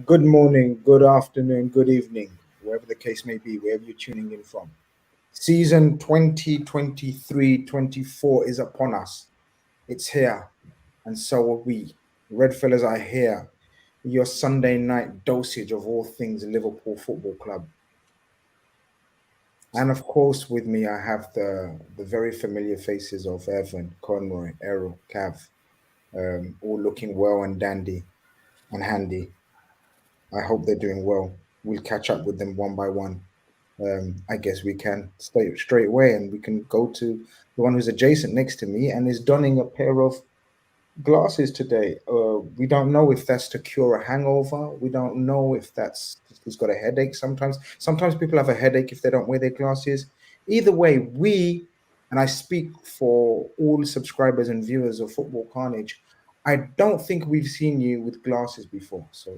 Good morning, good afternoon, good evening, wherever the case may be, wherever you're tuning in from. Season 2023-24 is upon us. It's here, and so are we. Red fellas are here. Your Sunday night dosage of all things Liverpool Football Club. And of course, with me, I have the very familiar faces of Evan, Conroy, Errol, Cav, all looking well and dandy and handy. I hope they're doing well. We'll catch up with them one by one. I guess we can stay straight away and we can go to the one who's adjacent next to me and is donning a pair of glasses today. We don't know if that's to cure a hangover. We don't know if that's he's got a headache sometimes. Sometimes people have a headache if they don't wear their glasses. Either way, and I speak for all subscribers and viewers of Football Carnage, I don't think we've seen you with glasses before. So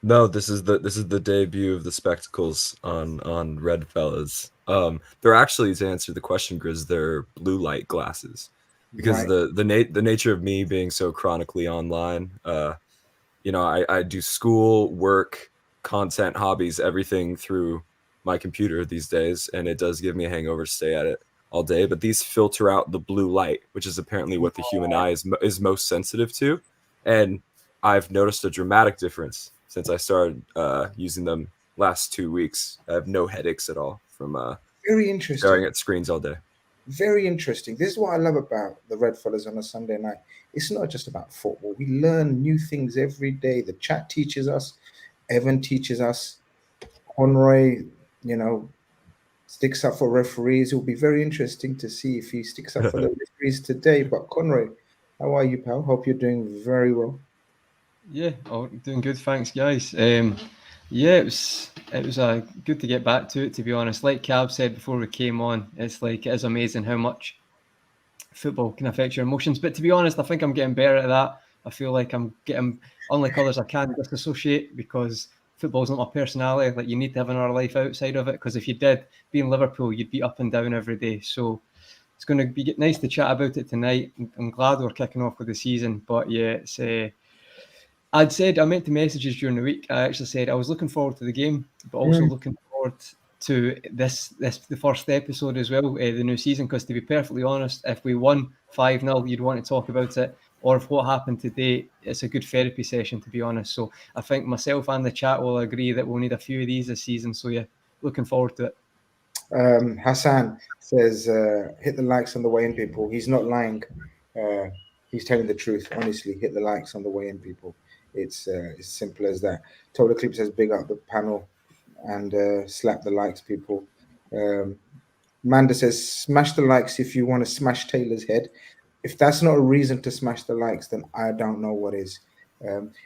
No, this is the debut of the spectacles on Red Fellas. They're actually, to answer the question, Grizz, they're blue light glasses because right. the nature of me being so chronically online. I do school, work, content, hobbies, everything through my computer these days, and it does give me a hangover to stay at it all day. But these filter out the blue light, which is apparently what the human eye is most sensitive to, and I've noticed a dramatic difference since I started using them last 2 weeks. I have no headaches at all from Very staring interesting. at screens all day. Very interesting. This is what I love about the Red Fellas on a Sunday night. It's not just about football. We learn new things every day. The chat teaches us, Evan teaches us, Conroy, you know, sticks up for referees. It will be very interesting to see if he sticks up for the referees today. But Conroy, how are you, pal? Hope you're doing very well. Yeah, doing good, thanks, guys. Yeah, it was good to get back to it. To be honest, like Cab said before we came on, it's like it is amazing how much football can affect your emotions. But to be honest, I think I'm getting better at that. I feel like I'm getting, unlike others, I can't disassociate because football's not my personality. Like you need to have another life outside of it. Because if you did, being Liverpool, you'd be up and down every day. So it's going to be nice to chat about it tonight. I'm glad we're kicking off with the season. But yeah, I meant to messages during the week. I actually said I was looking forward to the game, but also Mm. looking forward to this the first episode as well, the new season. Because to be perfectly honest, if we won 5-0, you'd want to talk about it, or if what happened today, it's a good therapy session. To be honest, so I think myself and the chat will agree that we'll need a few of these this season. So yeah, looking forward to it. Hassan says, hit the likes on the way in, people. He's not lying. Uh, he's telling the truth. Honestly, hit the likes on the way in, people. It's as simple as that. Total Clip says, big up the panel and slap the likes, people. Um, Manda says, smash the likes if you want to smash Taylor's head. If that's not a reason to smash the likes, then I don't know what is.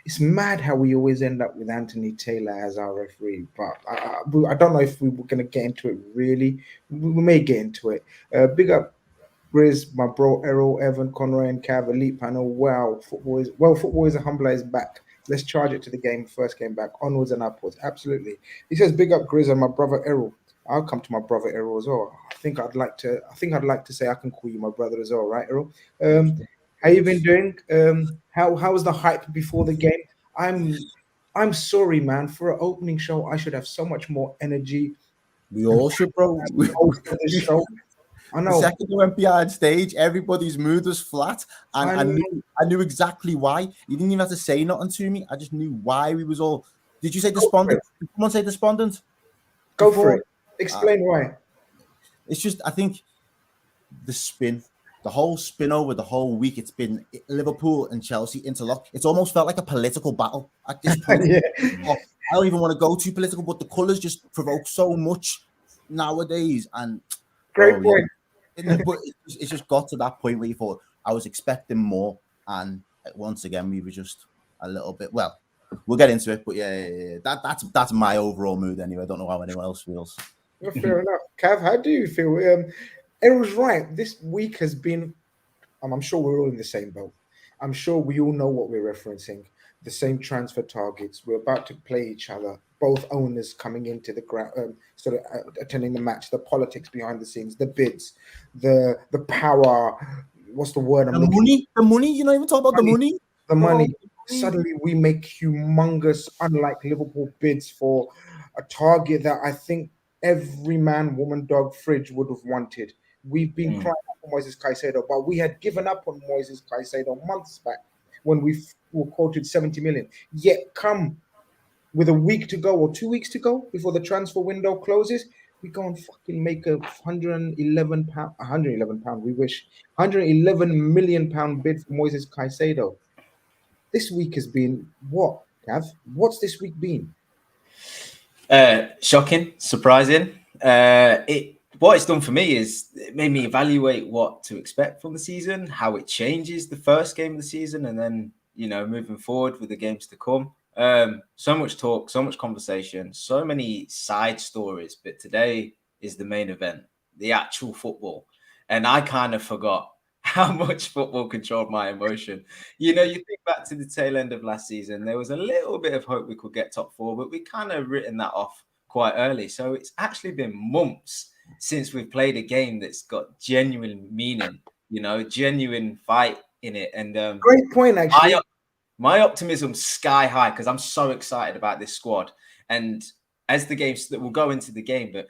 It's mad how we always end up with Anthony Taylor as our referee, but I don't know if we were going to get into it really. We may get into it. Big up Grizz, my bro Errol, Evan, Conroy, and Cav, Elite Panel. Wow, football is a humbler is back. Let's charge it to the game, first game back, onwards and upwards. Absolutely. He says, big up Grizz and my brother Errol. I'll come to my brother Errol as well. I think I'd like to say I can call you my brother as well, right, Errol? How you been doing? How was the hype before the game? I'm sorry, man. For an opening show, I should have so much more energy We and all should, bro. host of this show. I The know. second we went behind stage, everybody's mood was flat, and I I know. knew exactly why. You didn't even have to say nothing to me. I just knew why we was all. Did you say Go for despondent? it. Did someone say despondent Go for before? it. Explain why. It's just I think the whole spin over the whole week. It's been Liverpool and Chelsea interlock. It's almost felt like a political battle at this point. Yeah. I don't even want to go too political, but the colours just provoke so much nowadays. And Great bro, yeah, point. but it's just got to that point where you thought I was expecting more, and once again we were just a little bit. Well, we'll get into it, but yeah. That's my overall mood anyway. I don't know how anyone else feels. Well, fair enough. Cav, how do you feel? Errol's right. This week has been. I'm sure we're all in the same boat. I'm sure we all know what we're referencing. The same transfer targets. We're about to play each other. Both owners coming into the ground, sort of attending the match. The politics behind the scenes, the bids, the power. What's the word I'm looking? The money. You're not even talking about the money. The money. Suddenly we make humongous, unlike Liverpool, bids for a target that I think every man, woman, dog, fridge would have wanted. We've been crying out for Moises Caicedo, but we had given up on Moises Caicedo months back when we were quoted 70 million. Yet come with a week to go or 2 weeks to go before the transfer window closes, we go and fucking make a £111, we wish, £111 million bid for Moises Caicedo. This week has been what, Gav? What's this week been? Shocking, surprising. What it's done for me is it made me evaluate what to expect from the season, how it changes the first game of the season, and then moving forward with the games to come. So much talk, so much conversation, so many side stories, but today is the main event, the actual football. And I kind of forgot how much football controlled my emotion. You think back to the tail end of last season, there was a little bit of hope we could get top four, but we kind of written that off quite early. So it's actually been months since we've played a game that's got genuine meaning, genuine fight in it. And great point, actually. My optimism's sky high because I'm so excited about this squad. And as the games that will go into the game, but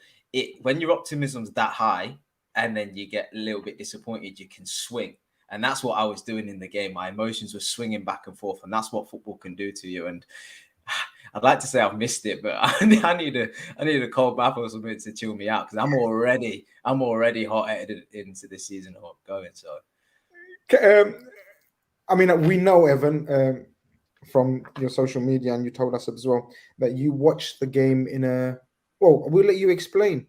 when your optimism's that high and then you get a little bit disappointed, you can swing. And that's what I was doing in the game. My emotions were swinging back and forth, and that's what football can do to you. And I'd like to say I've missed it, but I need a cold bath or something to chill me out because I'm already hot-headed into this season going. So. I mean, we know, Evan, from your social media, and you told us as well, that you watched the game well, we'll let you explain.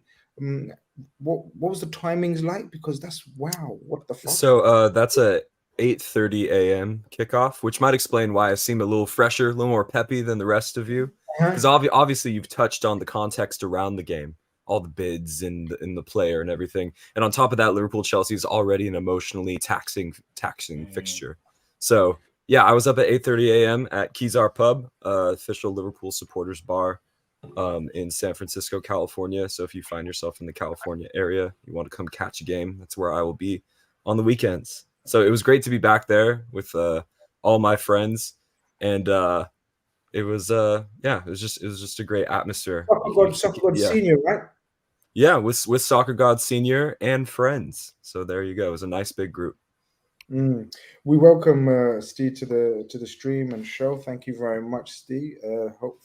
What was the timings like? Because that's, wow, what the fuck? So that's a 8:30 a.m. kickoff, which might explain why I seem a little fresher, a little more peppy than the rest of you. Because obviously you've touched on the context around the game, all the bids and the player and everything. And on top of that, Liverpool Chelsea is already an emotionally taxing fixture. So yeah, I was up at 8:30 a.m. at Kezar Pub, official Liverpool supporters bar in San Francisco, California. So if you find yourself in the California area, you want to come catch a game, that's where I will be on the weekends. So it was great to be back there with all my friends, and it was just a great atmosphere. Soccer God Senior, right? Yeah, with Soccer God Senior and friends. So there you go. It was a nice big group. We welcome Steve to the stream and show. Thank you very much, Steve.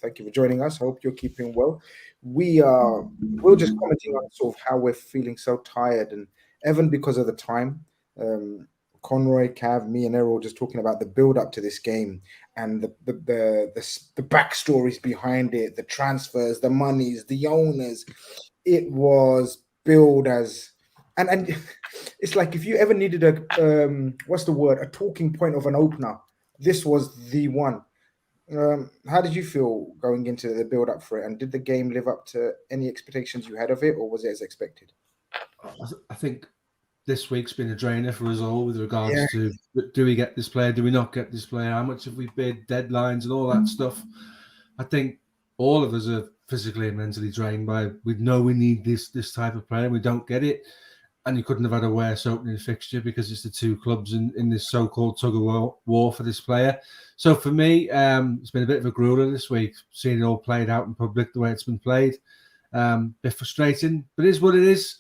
Thank you for joining us. Hope you're keeping well. We're just commenting on sort of how we're feeling so tired, and Evan, because of the time. Conroy, Cav, me, and Errol just talking about the build up to this game and the backstories behind it, the transfers, the monies, the owners. It was billed as. And it's like if you ever needed a talking point of an opener, this was the one. How did you feel going into the build up for it? And did the game live up to any expectations you had of it, or was it as expected? I think this week's been a drainer for us all with regards to do we get this player, do we not get this player, how much have we bid, deadlines and all that stuff. I think all of us are physically and mentally drained by we know we need this type of player and we don't get it. And you couldn't have had a worse opening fixture because it's the two clubs in this so-called tug-of-war for this player. So for me, it's been a bit of a grueler this week, seeing it all played out in public the way it's been played. Bit frustrating, but it is what it is.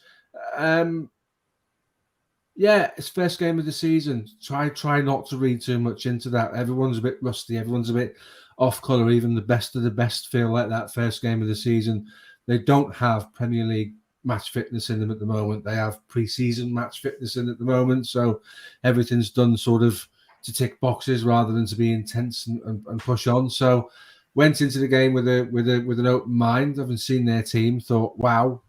It's first game of the season. Try not to read too much into that. Everyone's a bit rusty. Everyone's a bit off colour. Even the best of the best feel like that first game of the season. They don't have Premier League match fitness in them at the moment. They have pre-season match fitness in at the moment. So everything's done sort of to tick boxes rather than to be intense and push on. So went into the game with an open mind. Having seen their team, thought, wow,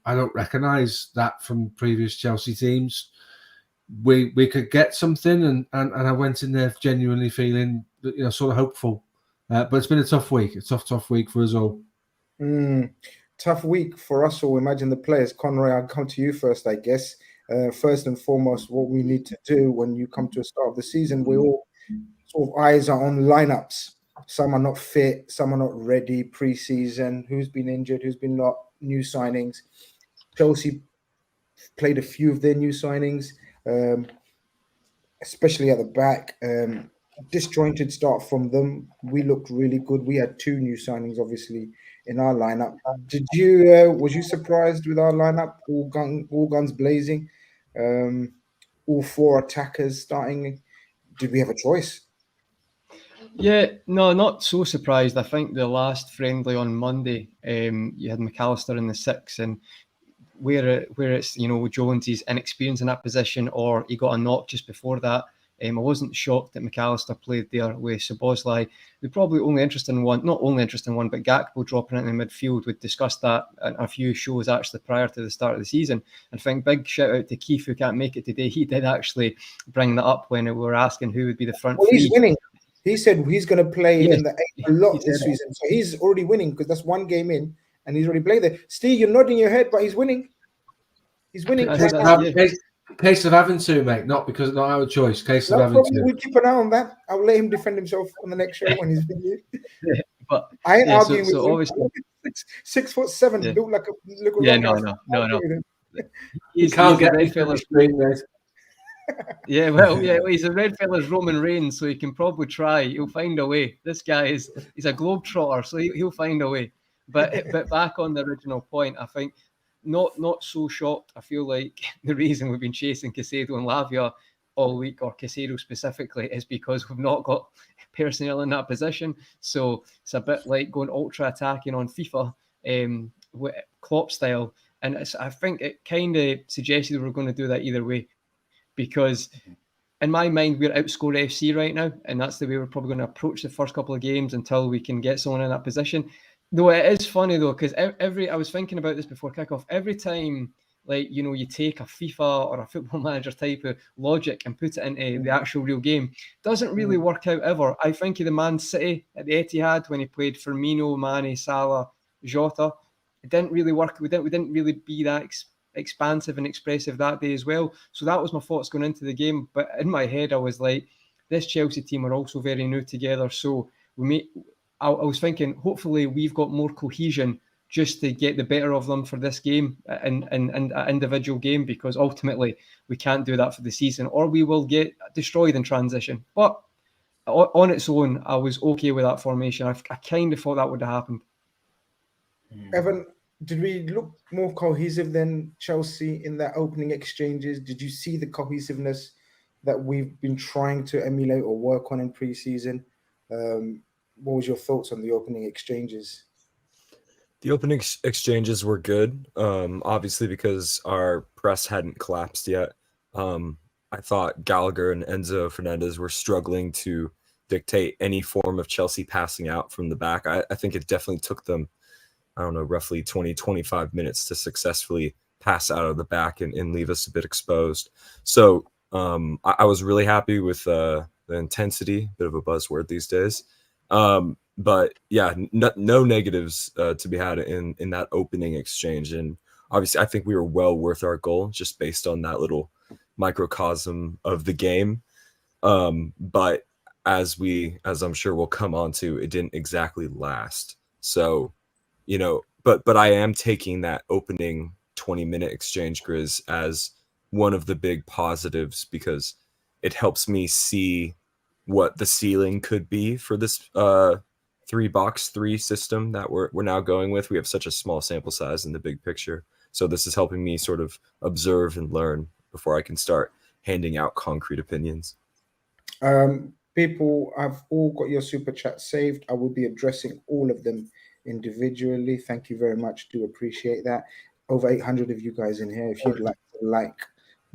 I don't recognise that from previous Chelsea teams. We could get something, and I went in there genuinely feeling sort of hopeful. But it's been a tough week. A tough week for us all. Tough week for us all. Imagine the players. Conroy, I'll come to you first, I guess. First and foremost, what we need to do when you come to a start of the season, we all sort of eyes are on lineups. Some are not fit, some are not ready pre-season. Who's been injured, who's been not, new signings. Chelsea played a few of their new signings, especially at the back. disjointed start from them. We looked really good. We had 2 new signings, obviously, in our lineup. Did you? Was you surprised with our lineup? All guns blazing, all 4 attackers starting. Did we have a choice? Yeah, no, not so surprised. I think the last friendly on Monday, you had McAllister in the 6, and where it's Jones' inexperience in that position, or he got a knock just before that. I wasn't shocked that McAllister played there with Szoboszlai. The probably only interesting one, not only interesting one, but Gakpo dropping into the midfield. We discussed that in a few shows actually prior to the start of the season. And I think big shout out to Keith, who can't make it today. He did actually bring that up when we were asking who would be the front Well, three. he's winning. He said he's going to play Yes, in the 8 a lot he this said season. So he's already winning because that's 1 game in and he's already played there. Steve, you're nodding your head, but he's winning. He's winning. Case of having to, mate, not because not our choice. Case of having to. We'll keep an eye on that. I'll let him defend himself on the next show when he's with you. Yeah, but I ain't arguing so with him. obviously, 6'7", yeah. built like a Yeah, no. He can't get red fella's screen, mate. Yeah, he's a red fella's Roman Reigns, so he can probably try. He'll find a way. This guy he's a globetrotter, so he'll find a way. But back on the original point, I think not so shocked. I feel like the reason we've been chasing Caicedo and Lavia all week, or Caicedo specifically, is because we've not got personnel in that position. So it's a bit like going ultra attacking on FIFA, Klopp style. And I think it kind of suggested we were going to do that either way, because in my mind, we're outscore FC right now, and that's the way we're probably going to approach the first couple of games until we can get someone in that position. Though it is funny though, because I was thinking about this before kickoff. Every time, you take a FIFA or a Football Manager type of logic and put it into the actual real game, it doesn't really work out ever. I think of the Man City at the Etihad when he played Firmino, Mane, Salah, Jota. It didn't really work. We didn't really be that expansive and expressive that day as well. So that was my thoughts going into the game. But in my head, I was like, this Chelsea team are also very new together. So I was thinking, hopefully we've got more cohesion just to get the better of them for this game and an individual game, because ultimately we can't do that for the season, or we will get destroyed in transition. But on its own, I was okay with that formation. I kind of thought that would have happened. Evan, did we look more cohesive than Chelsea in that opening exchanges? Did you see the cohesiveness that we've been trying to emulate or work on in pre-season? What was your thoughts on the opening exchanges? The opening exchanges were good, obviously because our press hadn't collapsed yet. I thought Gallagher and Enzo Fernandez were struggling to dictate any form of Chelsea passing out from the back. I think it definitely took them, roughly 20, 25 minutes to successfully pass out of the back and leave us a bit exposed. So I was really happy with the intensity, bit of a buzzword these days. But yeah, no negatives to be had in that opening exchange. And obviously, I think we were well worth our goal just based on that little microcosm of the game. But as I'm sure we'll come on to, it didn't exactly last. So, but I am taking that opening 20-minute exchange, Grizz, as one of the big positives, because it helps me see what the ceiling could be for this 3-box-3 system that we're now going with. We have such a small sample size in the big picture. So this is helping me sort of observe and learn before I can start handing out concrete opinions. People have all got your super chat saved. I will be addressing all of them individually. Thank you very much. Do appreciate that. Over 800 of you guys in here. If you'd like to like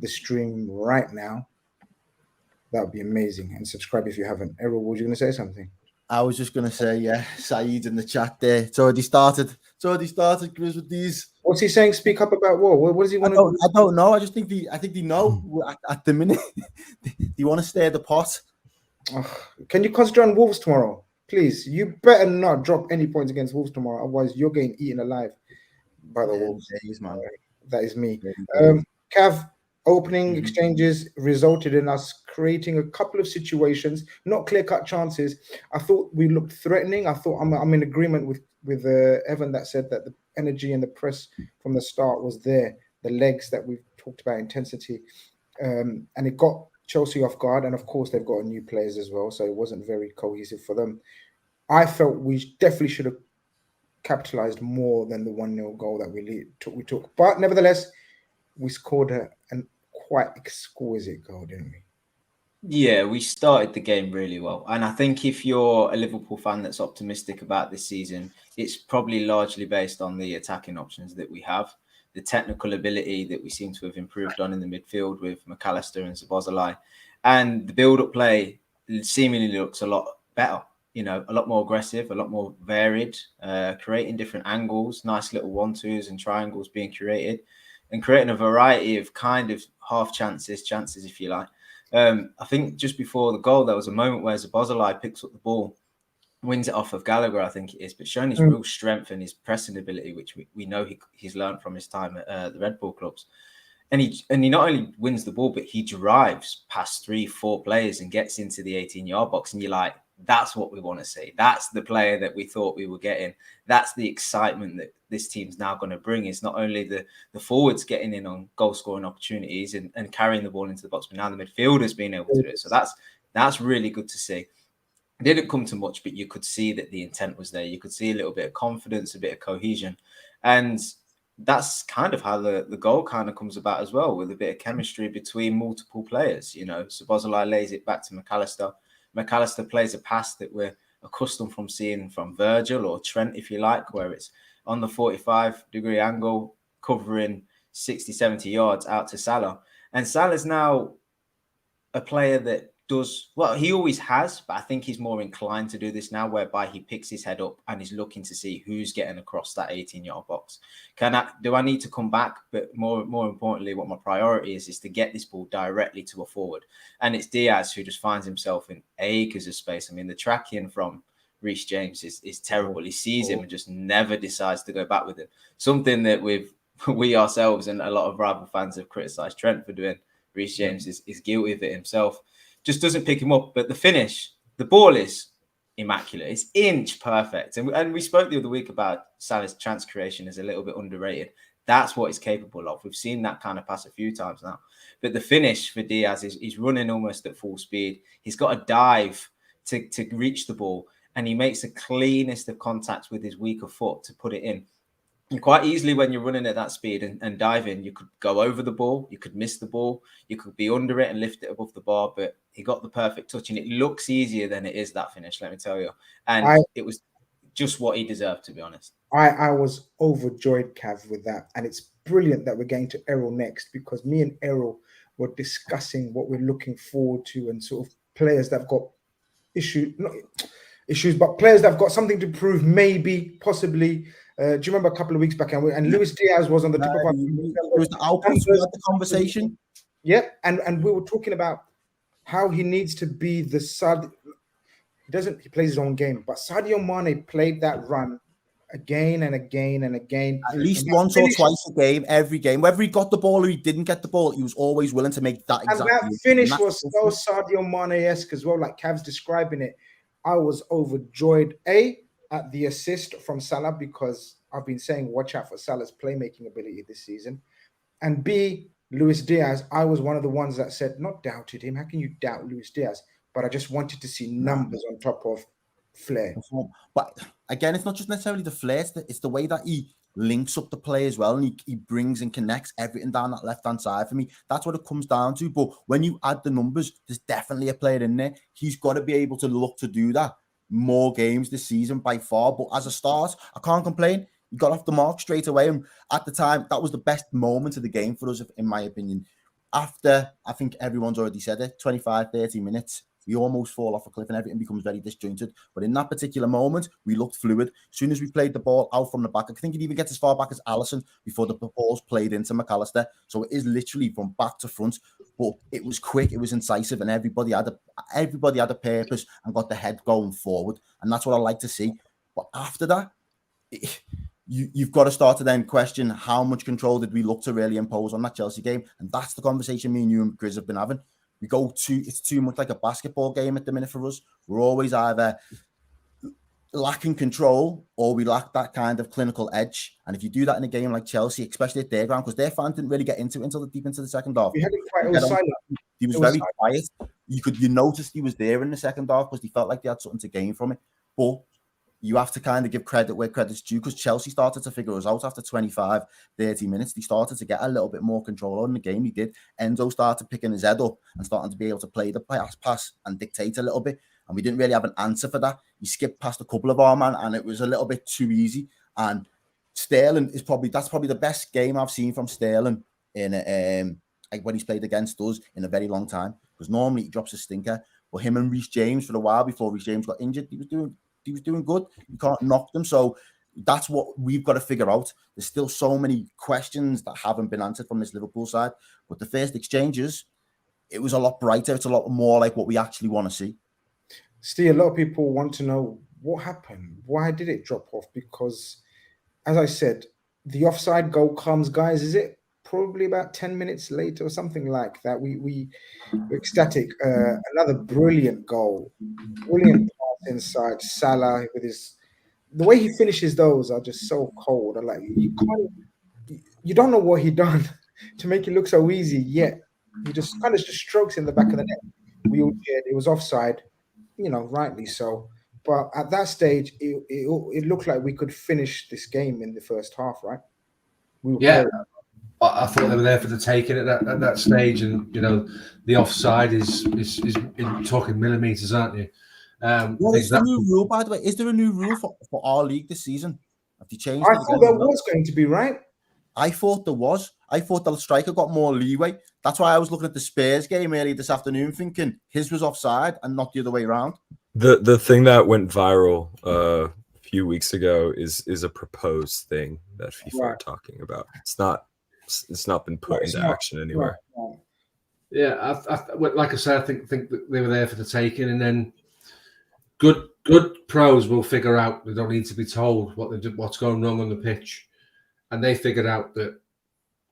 the stream right now, that would be amazing. And subscribe if you haven't. Errol, were you going to say something? I was just going to say, yeah, Saeed in the chat there. It's already started, Chris, with these. What's he saying? Speak up about what? What does he want to do? I don't know. I just think they know at the minute. They want to stir the pot. Can you concentrate on Wolves tomorrow? Please, you better not drop any points against Wolves tomorrow. Otherwise, you're getting eaten alive by the Wolves. Man. That is me. Cav, opening exchanges resulted in us creating a couple of situations, not clear-cut chances. I thought we looked threatening. I thought I'm in agreement with Evan that said that the energy and the press from the start was there. The legs that we've talked about, intensity, and it got Chelsea off guard, and of course they've got new players as well, so it wasn't very cohesive for them. I felt we definitely should have capitalized more than the 1-0 goal that we took. But nevertheless, we scored a quite exquisite goal, didn't we? Yeah, we started the game really well. And I think if you're a Liverpool fan that's optimistic about this season, it's probably largely based on the attacking options that we have, the technical ability that we seem to have improved on in the midfield with McAllister and Szoboszlai. And the build-up play seemingly looks a lot better, you know, a lot more aggressive, a lot more varied, creating different angles, nice little 1-2s and triangles being created, and creating a variety of kind of half chances if you like. I think just before the goal, there was a moment where Szoboszlai picks up the ball, wins it off of Gallagher, I think it is, but showing his real strength and his pressing ability, which we know he's learned from his time at the Red Bull clubs. And he not only wins the ball, but he drives past 3-4 players and gets into the 18-yard box. And you're like, that's what we want to see. That's the player that we thought we were getting. That's the excitement that this team's now going to bring. It's not only the forwards getting in on goal-scoring opportunities and carrying the ball into the box, but now the midfielders being able to do it. So that's really good to see. It didn't come to much, but you could see that the intent was there. You could see a little bit of confidence, a bit of cohesion. And that's kind of how the goal kind of comes about as well, with a bit of chemistry between multiple players. You know, Szoboszlai lays it back to McAllister. McAllister plays a pass that we're accustomed from seeing from Virgil or Trent, if you like, where it's on the 45-degree angle, covering 60, 70 yards out to Salah. And Salah's now a player that does, well, he always has, but I think he's more inclined to do this now, whereby he picks his head up and is looking to see who's getting across that 18-yard box. Do I need to come back? But more importantly, what my priority is to get this ball directly to a forward. And it's Diaz who just finds himself in acres of space. I mean, the tracking from Reece James is terrible. He sees him and just never decides to go back with him. Something that we ourselves and a lot of rival fans have criticised Trent for doing. Reece James is guilty of it himself. Just doesn't pick him up. But the finish, the ball is immaculate. It's inch perfect. And we spoke the other week about Salah's chance creation is a little bit underrated. That's what he's capable of. We've seen that kind of pass a few times now. But the finish for Diaz is he's running almost at full speed. He's got a dive to reach the ball. And he makes the cleanest of contacts with his weaker foot to put it in. And quite easily, when you're running at that speed and diving, you could go over the ball, you could miss the ball, you could be under it and lift it above the bar, but he got the perfect touch, and it looks easier than it is, that finish, let me tell you. And it was just what he deserved, to be honest. I was overjoyed, Cav, with that. And it's brilliant that we're getting to Errol next, because me and Errol were discussing what we're looking forward to and sort of players that have got issues, but players that have got something to prove, maybe, possibly. Do you remember a couple of weeks back? And Luis Diaz was on the tip of our... It was the output. We had the conversation. Yeah, and we were talking about how he needs to be the Sadio. He plays his own game, but Sadio Mane played that run again and again and again. At least once or twice a game, every game. Whether he got the ball or he didn't get the ball, he was always willing to make that exact. And that finish was so Sadio Mane-esque as well, like Cav's describing it. I was overjoyed, at the assist from Salah, because I've been saying watch out for Salah's playmaking ability this season. And B, Luis Diaz, I was one of the ones that said, not doubted him. How can you doubt Luis Diaz? But I just wanted to see numbers on top of flair. But again, it's not just necessarily the flair, it's the way that he links up the play as well, and he brings and connects everything down that left-hand side for me. That's what it comes down to. But when you add the numbers, there's definitely a player in there. He's got to be able to look to do that more games this season by far. But as a start, I can't complain. He got off the mark straight away, and at the time, that was the best moment of the game for us, in my opinion. After, I think everyone's already said it, 25, 30 minutes, we almost fall off a cliff and everything becomes very disjointed. But in that particular moment, we looked fluid. As soon as we played the ball out from the back, I think it even gets as far back as Alisson before the ball's played into McAllister. So it is literally from back to front. But it was quick, it was incisive, and everybody had a purpose and got the head going forward. And that's what I like to see. But after that, you've got to start to then question how much control did we look to really impose on that Chelsea game. And that's the conversation me and you and Grizz have been having. It's too much like a basketball game at the minute for us. We're always either lacking control or we lack that kind of clinical edge. And if you do that in a game like Chelsea, especially at their ground, because their fans didn't really get into it until deep into the second half. We had it quite silent. He was very quiet. You noticed he was there in the second half because he felt like they had something to gain from it. But you have to kind of give credit where credit's due, because Chelsea started to figure us out after 25, 30 minutes. They started to get a little bit more control on the game. He did. Enzo started picking his head up and starting to be able to play the pass and dictate a little bit. And we didn't really have an answer for that. He skipped past a couple of our men, and it was a little bit too easy. And Sterling is probably the best game I've seen from Sterling in like when he's played against us in a very long time. Because normally he drops a stinker. But him and Reece James, for a while before Reece James got injured, he was doing good. You can't knock them. So that's what we've got to figure out. There's still so many questions that haven't been answered from this Liverpool side. But the first exchanges, it was a lot brighter. It's a lot more like what we actually want to see. Steve, a lot of people want to know what happened. Why did it drop off? Because, as I said, the offside goal comes, guys, is it probably about 10 minutes later or something like that? We're ecstatic. Another brilliant goal. Brilliant pass inside. Salah with the way he finishes those are just so cold. I'm like, you don't know what he done to make it look so easy, yet he just kind of just strokes in the back of the net. We all did. It was offside, rightly so. But at that stage, it looked like we could finish this game in the first half, right? I thought they were there for the taking at that stage, and the offside is in talking millimeters, aren't you? Is there a new rule, by the way? Is there a new rule for our league this season? Have they changed? I thought there was going to be, right? I thought there was. I thought the striker got more leeway. That's why I was looking at the Spurs game earlier this afternoon, thinking his was offside and not the other way around. The thing that went viral a few weeks ago is a proposed thing that FIFA are talking about. It's not been put into action anywhere. Right. Yeah, like I said, I think that they were there for the taking, and then good pros will figure out. They don't need to be told what's going wrong on the pitch, and they figured out that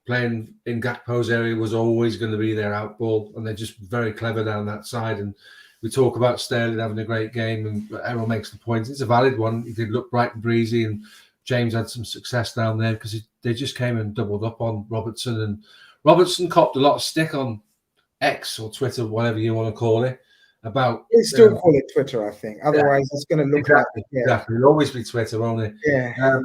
playing in Gakpo's area was always going to be their outball, and they're just very clever down that side. And we talk about Sterling having a great game, and everyone makes the point. It's a valid one. He did look bright and breezy, and James had some success down there because they just came and doubled up on Robertson, and Robertson copped a lot of stick on X or Twitter, whatever you want to call it, about. They still call it Twitter, I think. Otherwise, it's going to look exactly. It'll always be Twitter, won't it? Yeah.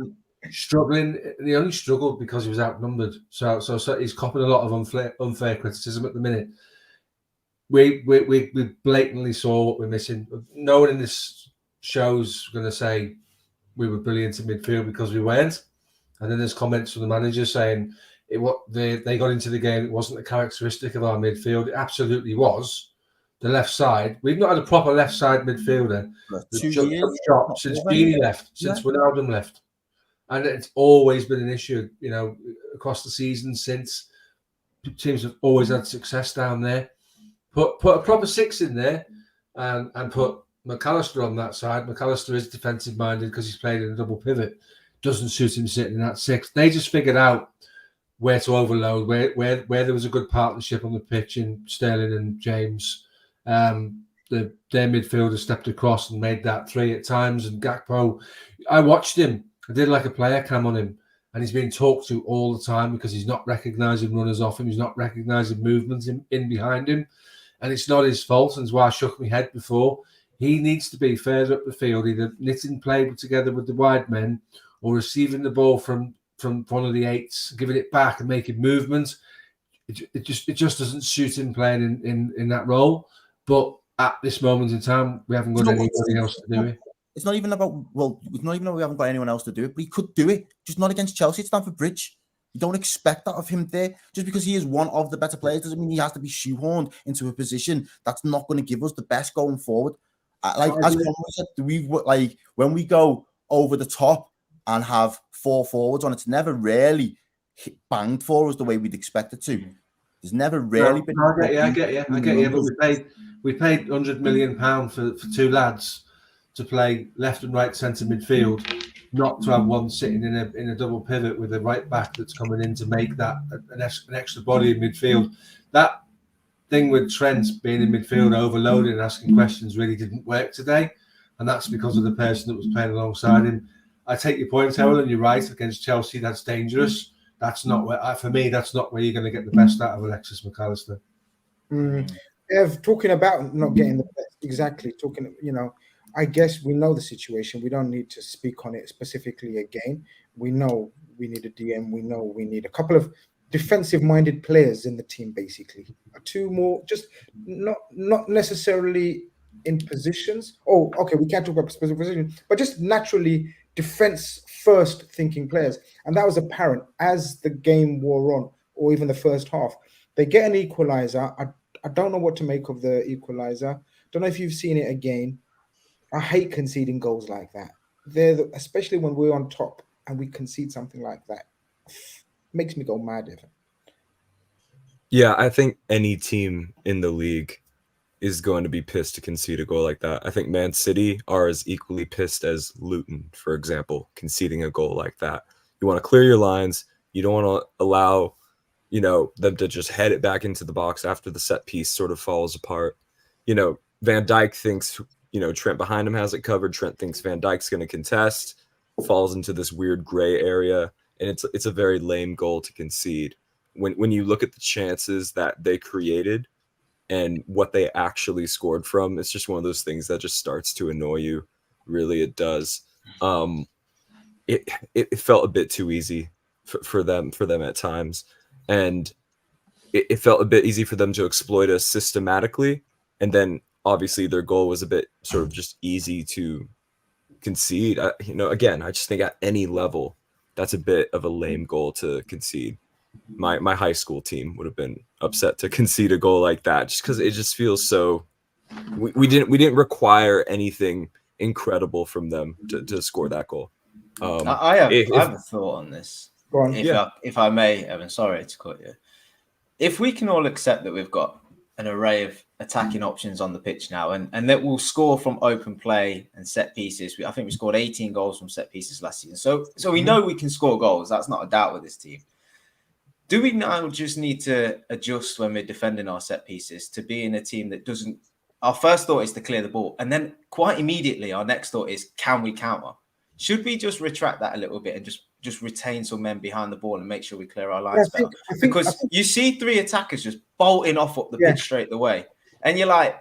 Struggling. He only struggled because he was outnumbered. So he's copping a lot of unfair criticism at the minute. We blatantly saw what we're missing. No one in this show's going to say we were brilliant in midfield because we weren't. And then there's comments from the manager saying they got into the game. It wasn't a characteristic of our midfield. It absolutely was. The left side. We've not had a proper left side midfielder since Gini left, since Wijnaldum left. And it's always been an issue, across the season since. Teams have always had success down there. Put a proper six in there and put McAllister on that side. McAllister is defensive minded because he's played in a double pivot. Doesn't suit him sitting in that six. They just figured out where to overload, where there was a good partnership on the pitch in Sterling and James. Their midfielder stepped across and made that three at times. And Gakpo, I watched him. I did like a player cam on him, and he's being talked to all the time because he's not recognising runners off him. He's not recognising movements in behind him, and it's not his fault. And that's why I shook my head before. He needs to be further up the field, either knitting play together with the wide men or receiving the ball from one of the eights, giving it back and making movements. It just doesn't suit him playing in that role. But at this moment in time, we haven't got anybody else to do it. It's not even about, we haven't got anyone else to do it, but he could do it, just not against Chelsea at Stamford Bridge. You don't expect that of him there. Just because he is one of the better players doesn't mean he has to be shoehorned into a position that's not going to give us the best going forward. As Conway said, when we go over the top and have four forwards on, it's never really banged for us the way we'd expect it to. There's never really been. I get you. But we paid £100 million for two lads to play left and right centre midfield, not to have one sitting in a double pivot with a right back that's coming in to make that an extra body in midfield. That thing with Trent being in midfield, overloading and asking questions really didn't work today, and that's because of the person that was playing alongside him. I take your point, Errol, and you're right. Against Chelsea, that's dangerous. That's not where, for me, that's not where you're going to get the best out of Alexis McAllister. Ev, talking about not getting the best, exactly. Talking, I guess we know the situation. We don't need to speak on it specifically again. We know we need a DM. We know we need a couple of defensive-minded players in the team, basically. Two more, just not necessarily in positions. Oh, okay, we can't talk about specific positions, but just naturally defense-first thinking players. And that was apparent as the game wore on, or even the first half. They get an equalizer. I don't know what to make of the equalizer. Don't know if you've seen it again. I hate conceding goals like that. Especially when we're on top and we concede something like that. Makes me go mad. Even. Yeah, I think any team in the league is going to be pissed to concede a goal like that. I think Man City are as equally pissed as Luton, for example, conceding a goal like that. You want to clear your lines. You don't want to allow, them to just head it back into the box after the set piece sort of falls apart. Van Dijk thinks, Trent behind him has it covered. Trent thinks Van Dijk's going to contest, falls into this weird gray area, and it's a very lame goal to concede. When you look at the chances that they created and what they actually scored from, it's just one of those things that just starts to annoy you. Really, it does. It felt a bit too easy for them at times, and it felt a bit easy for them to exploit us systematically. And then obviously their goal was a bit sort of just easy to concede. Again, I just think at any level, that's a bit of a lame goal to concede. My high school team would have been upset to concede a goal like that, just because it just feels so. We didn't require anything incredible from them to score that goal. I have a thought on this. Go on. If I may, Evan, sorry to cut you. If we can all accept that we've got an array of attacking options on the pitch now, and that we'll score from open play and set pieces. I think we scored 18 goals from set pieces last season. So we know we can score goals. That's not a doubt with this team. Do we now just need to adjust when we're defending our set pieces to being a team that doesn't... Our first thought is to clear the ball. And then quite immediately, our next thought is, can we counter? Should we just retract that a little bit and just retain some men behind the ball and make sure we clear our lines better? Because you see three attackers just bolting off up the pitch straight away. And you're like,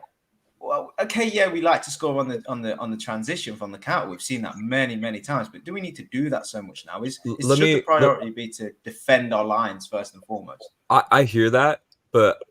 well, okay, yeah, we like to score on the transition from the counter. We've seen that many, many times. But do we need to do that so much now? Should the priority be to defend our lines first and foremost? I hear that, but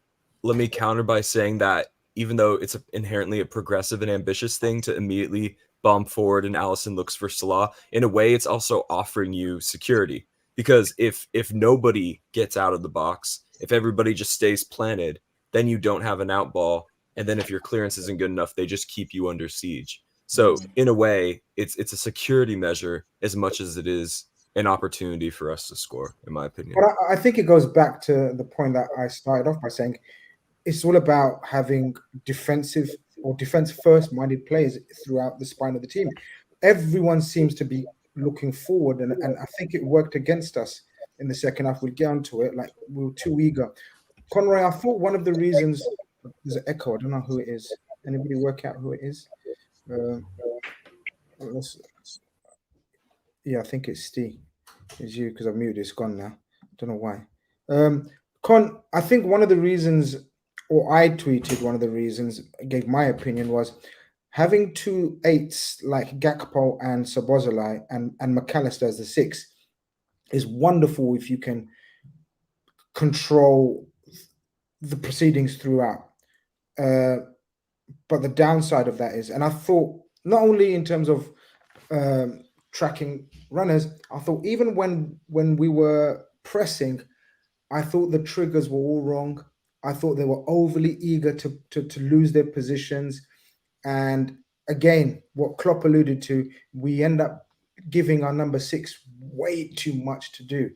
let me counter by saying that even though it's inherently a progressive and ambitious thing to immediately bomb forward and Allison looks for Salah, in a way, it's also offering you security. Because if nobody gets out of the box, if everybody just stays planted, then you don't have an out ball. And then if your clearance isn't good enough, they just keep you under siege. So in a way, it's a security measure as much as it is an opportunity for us to score, in my opinion. But I think it goes back to the point that I started off by saying it's all about having defensive or defense-first minded players throughout the spine of the team. Everyone seems to be looking forward, and I think it worked against us in the second half. We'll get onto it. Like, we were too eager. Conroy, I thought one of the reasons... There's an echo. I don't know who it is. Anybody work out who it is? I think it's Steve. It's you, because I've muted. It's gone now. I don't know why. Con, I think one of the reasons, or I tweeted one of the reasons, gave my opinion, was having two eights like Gakpo and Szoboszlai and McAllister as the six is wonderful if you can control the proceedings throughout. But the downside of that is, and I thought not only in terms of tracking runners, I thought even when we were pressing, I thought the triggers were all wrong. I thought they were overly eager to lose their positions. And again, what Klopp alluded to, we end up giving our number 6 way too much to do.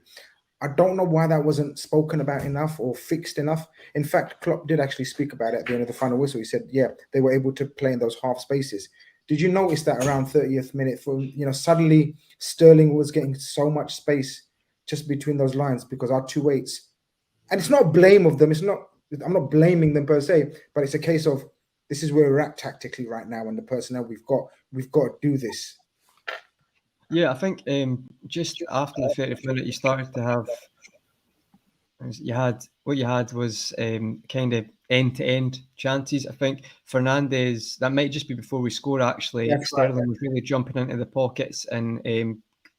I don't know why that wasn't spoken about enough or fixed enough. In fact, Klopp did actually speak about it at the end of the final whistle. He said, yeah, they were able to play in those half spaces. Did you notice that around 30th minute, suddenly Sterling was getting so much space just between those lines because our two eights, and it's not a blame of them. I'm not blaming them per se, but it's a case of this is where we're at tactically right now, and the personnel we've got to do this. Yeah, I think just after the 30th minute, you started to have You had what you had was kind of end-to-end chances. I think Fernandes, that might just be before we score. Actually, That's Sterling right. was really jumping into the pockets and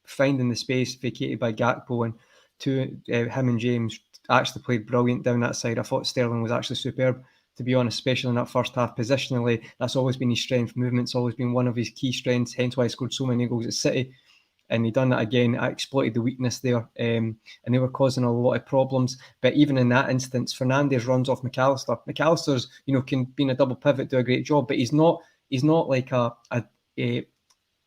finding the space vacated by Gakpo, and him and James actually played brilliant down that side. I thought Sterling was actually superb, to be honest, especially in that first half. Positionally, that's always been his strength. Movement's always been one of his key strengths. Hence why he scored so many goals at City. And he done that again. I exploited the weakness there, and they were causing a lot of problems. But even in that instance, Fernandes runs off McAllister. McAllister's, can be in a double pivot, do a great job, but he's not like a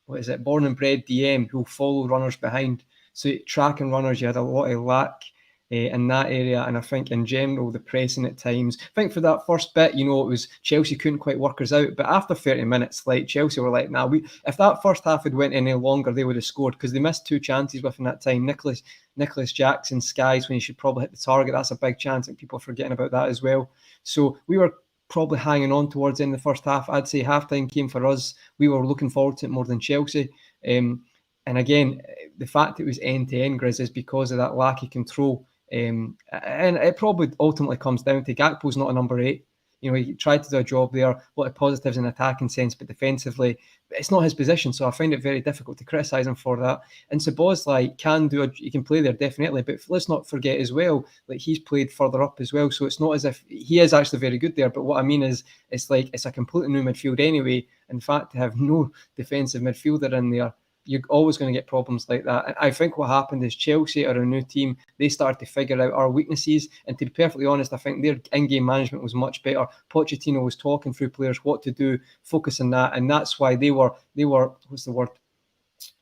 what is it, born and bred DM who'll follow runners behind. So tracking runners, you had a lot of lack in that area. And I think in general, the pressing at times, I think for that first bit, it was Chelsea couldn't quite work us out. But after 30 minutes, like Chelsea were like, if that first half had went any longer, they would have scored, because they missed 2 chances within that time. Nicholas Jackson skies when he should probably hit the target. That's a big chance, and people are forgetting about that as well. So we were probably hanging on towards the end of the first half. I'd say halftime came for us. We were looking forward to it more than Chelsea. And again, the fact it was end-to-end, Grizz, is because of that lack of control. And it probably ultimately comes down to Gakpo's not a number 8. He tried to do a job there, a lot of positives in attacking sense, but defensively, it's not his position. So I find it very difficult to criticise him for that. And Szoboszlai he can play there definitely, but let's not forget as well, like he's played further up as well. So it's not as if he is actually very good there. But what I mean is, it's a completely new midfield anyway. In fact, to have no defensive midfielder in there, you're always going to get problems like that. And I think what happened is Chelsea are a new team. They started to figure out our weaknesses. And to be perfectly honest, I think their in-game management was much better. Pochettino was talking through players what to do, focus on that. And that's why they were what's the word?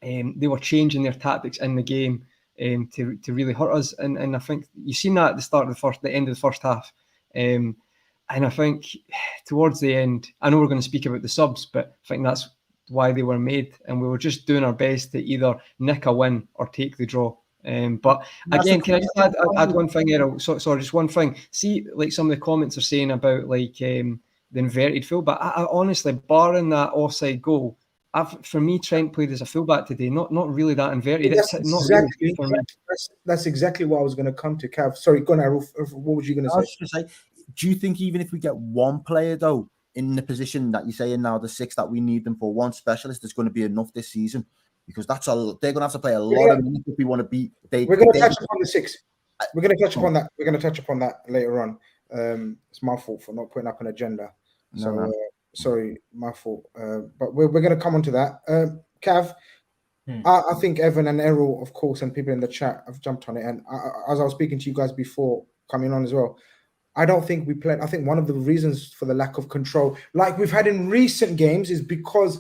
They were changing their tactics in the game to really hurt us. And I think you've seen that at the end of the first half. And I think towards the end, I know we're going to speak about the subs, but I think that's why they were made, and we were just doing our best to either nick a win or take the draw. But again, can I just add one thing, Errol? Sorry, just one thing. See, like some of the comments are saying about the inverted fullback. I honestly, barring that offside goal, for me, Trent played as a fullback today. Not really that inverted. That's exactly what I was going to come to, Cav. Sorry, go on, Errol. What was you going to say? I was just going to say, do you think even if we get one player though in the position that you're saying now, the 6 that we need them for, one specialist, is going to be enough this season? Because they're going to have to play a lot of minutes if we want to beat. We're going to touch upon the 6. We're going to touch upon that. We're going to touch upon that later on. It's my fault for not putting up an agenda. So sorry, my fault. But we're going to come on to that. Cav, I think Evan and Errol, of course, and people in the chat have jumped on it. And as I was speaking to you guys before coming on as well, I don't think we played. I think one of the reasons for the lack of control, like we've had in recent games, is because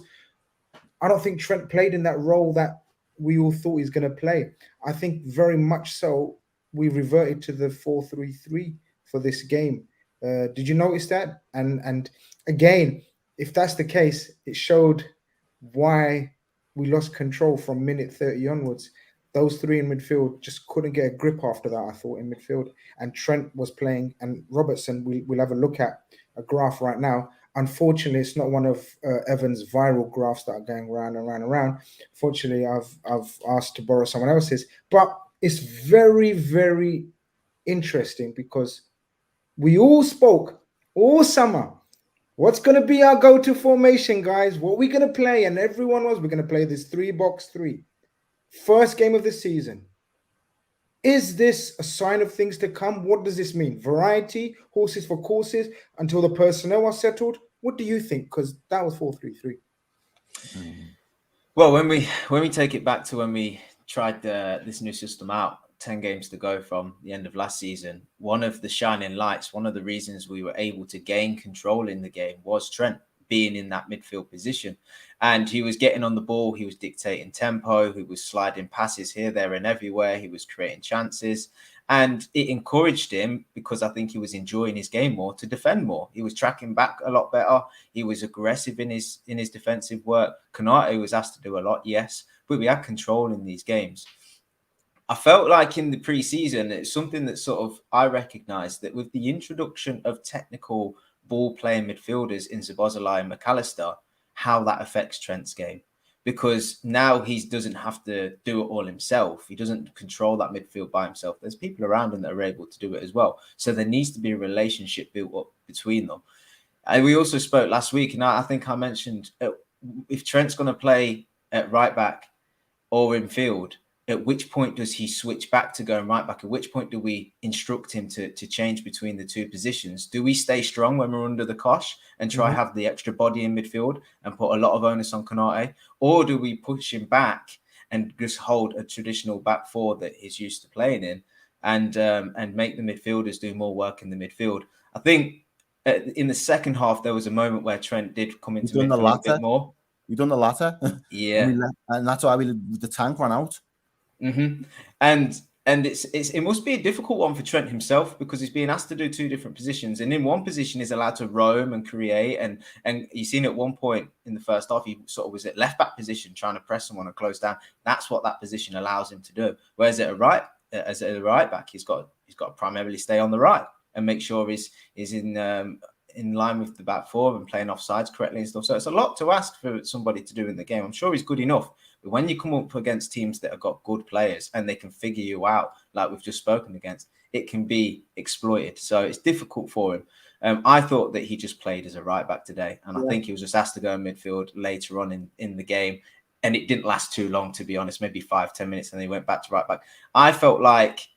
I don't think Trent played in that role that we all thought he's going to play. I think very much so we reverted to the 4-3-3 for this game. Did you notice that? And again, if that's the case, it showed why we lost control from minute 30 onwards. Those 3 in midfield just couldn't get a grip after that, I thought, in midfield. And Trent was playing, and Robertson, we'll have a look at a graph right now. Unfortunately, it's not one of Evan's viral graphs that are going round and round and round. Fortunately, I've asked to borrow someone else's. But it's very, very interesting because we all spoke all summer. What's going to be our go-to formation, guys? What are we going to play? And everyone was, we're going to play this 3-box-3. First game of the season. Is this a sign of things to come? What does this mean? Variety, horses for courses, until the personnel are settled? What do you think? Because that was 4-3-3. Well, when we take it back to when we tried this new system out, 10 games to go from the end of last season, one of the shining lights, one of the reasons we were able to gain control in the game was Trent being in that midfield position. And he was getting on the ball, he was dictating tempo, he was sliding passes here, there, and everywhere, he was creating chances. And it encouraged him, because I think he was enjoying his game more, to defend more. He was tracking back a lot better. He was aggressive in his defensive work. Konate was asked to do a lot, yes, but we had control in these games. I felt like in the pre-season, it's something that sort of I recognised that with the introduction of technical ball-playing midfielders in Szoboszlai and McAllister, how that affects Trent's game. because now he doesn't have to do it all himself. He doesn't control that midfield by himself. There's people around him that are able to do it as well. So there needs to be a relationship built up between them. And we also spoke last week, and I think I mentioned if Trent's going to play at right back or in field, at which point does he switch back to going right back? At which point do we instruct him to change between the two positions? Do we stay strong when we're under the cosh and try have the extra body in midfield and put a lot of onus on Khanage? Or do we push him back and just hold a traditional back four that he's used to playing in and make the midfielders do more work in the midfield? I think in the second half, there was a moment where Trent did come into midfield a bit more. We've done the latter. Yeah. and that's why the tank ran out. And it must be a difficult one for Trent himself, because he's being asked to do two different positions, and in one position he's allowed to roam and create, and you've seen at one point in the first half he sort of was at left back position trying to press someone and close down. That's what that position allows him to do. Whereas at a right back, he's got to primarily stay on the right and make sure he's in line with the back four and playing off sides correctly and stuff. So it's a lot to ask for somebody to do in the game. I'm sure he's good enough, but when you come up against teams that have got good players and they can figure you out, like we've just spoken against, it can be exploited. So it's difficult for him. I thought that he just played as a right back today, and I think he was just asked to go in midfield later on in the game, and it didn't last too long, to be honest, maybe 5-10 minutes, and then he went back to right back. I feel like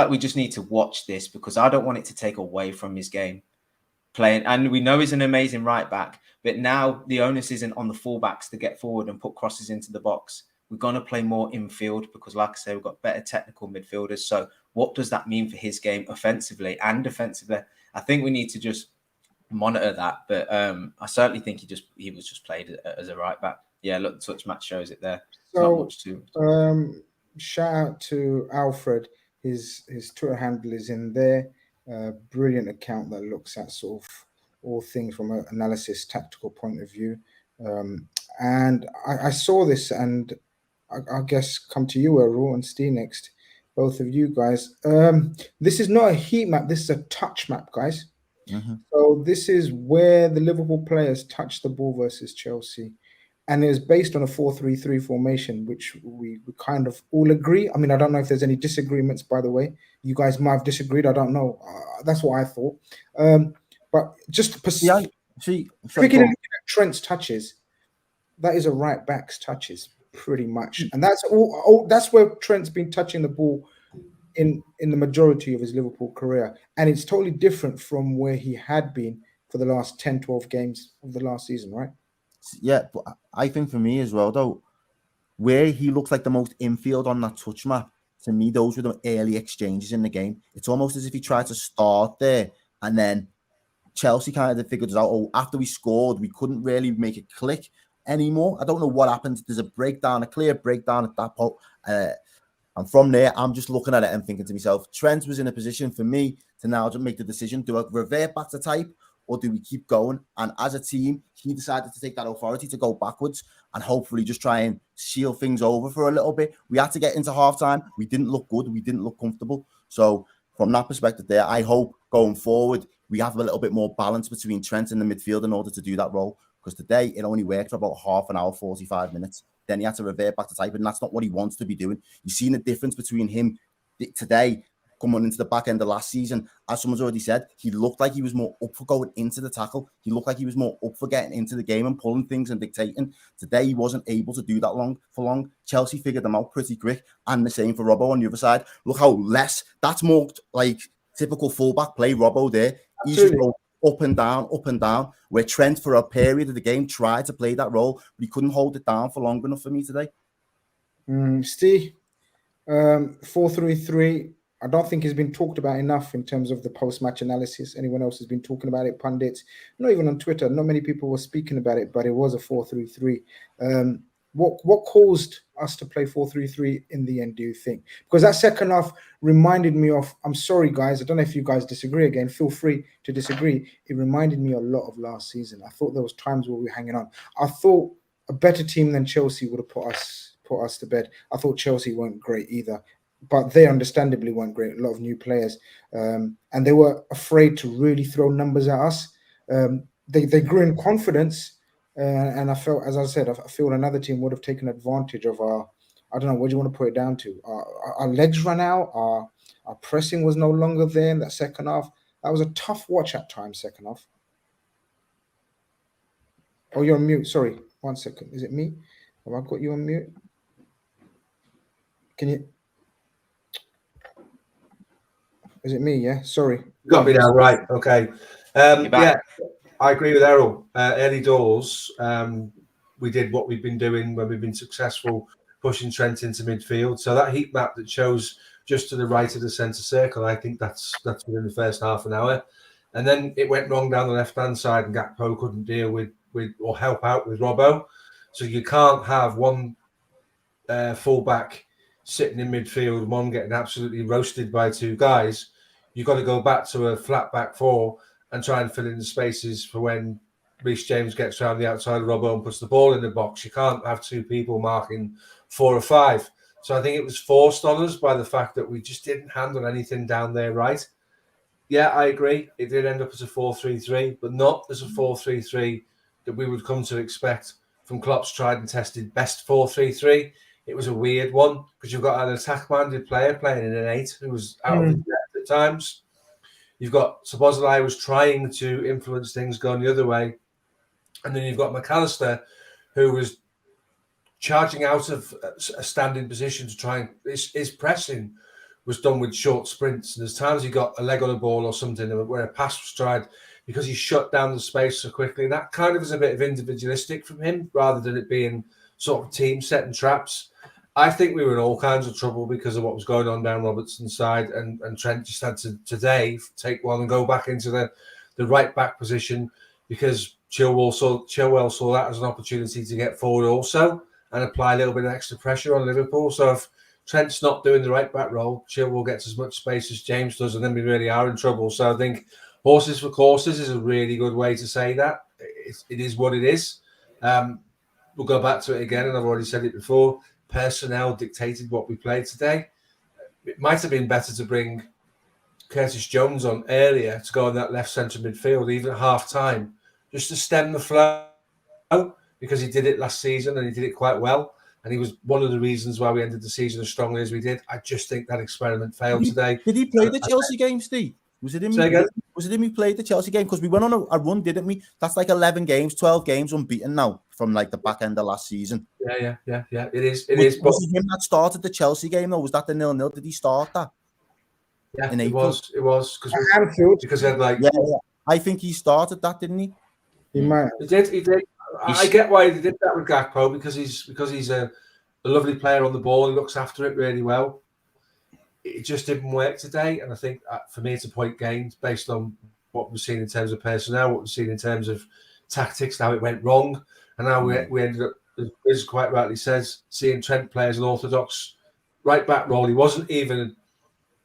we just need to watch this, because I don't want it to take away from his game playing. And we know he's an amazing right back, but now the onus isn't on the fullbacks to get forward and put crosses into the box. We're going to play more infield because, like I say, we've got better technical midfielders. So what does that mean for his game offensively and defensively? I think we need to just monitor that. But I certainly think he was just played as a right back. Yeah, look, the touch match shows it there. So, not much to shout out to Alfred. His Twitter handle is in there. Brilliant account that looks at sort of all things from an analysis, tactical point of view. And I saw this, and I guess come to you, Errol, and Steve next, both of you guys. This is not a heat map. This is a touch map, guys. So this is where the Liverpool players touch the ball versus Chelsea. And it was based on a 4-3-3 formation, which we kind of all agree. I mean, I don't know if there's any disagreements, by the way. You guys might have disagreed. I don't know. That's what I thought. But just picking at Trent's touches, that is a right back's touches, pretty much. And that's all. That's where Trent's been touching the ball in the majority of his Liverpool career. And it's totally different from where he had been for the last 10, 12 games of the last season, right? Yeah, but I think for me as well, though, where he looks like the most infield on that touch map, to me, those were the early exchanges in the game. It's almost as if he tried to start there, and then Chelsea kind of figured it out. Oh, after we scored, we couldn't really make it click anymore. I don't know what happened. There's a clear breakdown at that point. And from there, I'm just looking at it and thinking to myself, Trent was in a position for me to now just make the decision. Do I revert back to type, or do we keep going? And as a team, he decided to take that authority to go backwards and hopefully just try and seal things over for a little bit. We had to get into halftime. We didn't look good. We didn't look comfortable. So from that perspective there, I hope going forward, we have a little bit more balance between Trent and the midfield in order to do that role. Because today, it only worked for about half an hour, 45 minutes. Then he had to revert back to type, and that's not what he wants to be doing. You've seen the difference between him today coming into the back end of last season. As someone's already said, he looked like he was more up for going into the tackle. He looked like he was more up for getting into the game and pulling things and dictating. Today, he wasn't able to do that for long. Chelsea figured them out pretty quick, and the same for Robbo on the other side. Look how that's more like typical fullback play. Robbo there. He's just going up and down, where Trent for a period of the game tried to play that role, but he couldn't hold it down for long enough for me today. Steve, 4-3-3, I don't think it's been talked about enough in terms of the post-match analysis. Anyone else has been talking about it, pundits, not even on Twitter. Not many people were speaking about it, but it was a 4-3-3. What caused us to play 4-3-3 in the end, do you think? Because that second half reminded me of, I'm sorry, guys, I don't know if you guys disagree again. Feel free to disagree. It reminded me a lot of last season. I thought there was times where we were hanging on. I thought a better team than Chelsea would have put us to bed. I thought Chelsea weren't great either, but they understandably weren't great. A lot of new players, and they were afraid to really throw numbers at us. They grew in confidence And I felt, as I said, I feel another team would have taken advantage of our. I don't know, what do you want to put it down to? Our legs ran out. Our pressing was no longer there in that second half. That was a tough watch at times. Second half. Oh, you're on mute. Sorry, 1 second. Is it me? Have I got you on mute? Can you? Is it me? Yeah. Sorry. Got me now, right? Okay. You're back. Yeah, I agree with Errol. Early doors, we did what we've been doing when we've been successful, pushing Trent into midfield. So that heat map that shows just to the right of the centre circle, I think that's within the first half an hour. And then it went wrong down the left-hand side, and Gakpo couldn't deal with or help out with Robbo. So you can't have one fullback sitting in midfield, one getting absolutely roasted by two guys. You've got to go back to a flat back four and try and fill in the spaces for when Reece James gets around the outside of Robbo and puts the ball in the box. You can't have two people marking 4 or 5. So I think it was forced on us by the fact that we just didn't handle anything down there right. Yeah, I agree. It did end up as a 4-3-3, but not as a 4-3-3 that we would come to expect from Klopp's tried and tested best 4-3-3. It was a weird one because you've got an attack-minded player playing in an 8 who was out of his depth at times. You've got Szoboszlai was trying to influence things going the other way. And then you've got McAllister who was charging out of a standing position to try and his pressing was done with short sprints. And there's times he got a leg on a ball or something where a pass was tried because he shut down the space so quickly. And that kind of is a bit of individualistic from him rather than it being sort of team setting traps. I think we were in all kinds of trouble because of what was going on down Robertson's side, and Trent just had to today take one and go back into the right back position because Chilwell saw that as an opportunity to get forward also and apply a little bit of extra pressure on Liverpool. So if Trent's not doing the right back role, Chilwell gets as much space as James does, and then we really are in trouble. So I think horses for courses is a really good way to say that. It is what it is. We'll go back to it again, and I've already said it before. Personnel dictated what we played today. It might have been better to bring Curtis Jones on earlier to go on that left centre midfield, even at half time, just to stem the flow, because he did it last season and he did it quite well. And he was one of the reasons why we ended the season as strongly as we did. I just think that experiment failed today. Did he play the Chelsea game, Steve? Was it him? Was it him who played the Chelsea game? Because we went on a run, didn't we? That's like 11 games, 12 games unbeaten now from like the back end of last season. Yeah. It is. Was it him that started the Chelsea game though? Was that the 0-0? Did he start that? Yeah, it was because he had like. Yeah. I think he started that, didn't he? He might. He did. I get why he did that with Gakpo because he's a lovely player on the ball. He looks after it really well. It just didn't work today, and I think for me it's a point gained based on what we've seen in terms of personnel, what we've seen in terms of tactics, how it went wrong, and how we ended up, as quite rightly says, seeing Trent play as an orthodox right back role. He wasn't even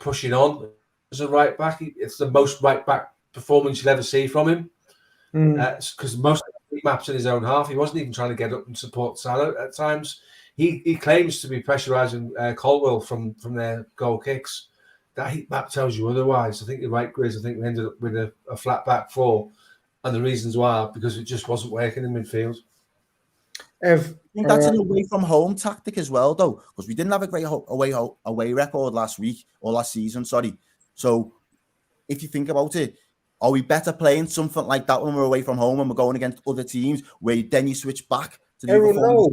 pushing on as a right back. It's the most right back performance you'll ever see from him because most of the maps in his own half. He wasn't even trying to get up and support Salah at times. He claims to be pressurising Colwell from their goal kicks. That heat map tells you otherwise. I think you're right, Grizz. I think we ended up with a flat back four, and the reasons why because it just wasn't working in midfield. I think that's an away from home tactic as well, though, because we didn't have a great away record last season. Sorry. So if you think about it, are we better playing something like that when we're away from home and we're going against other teams where then you switch back? No,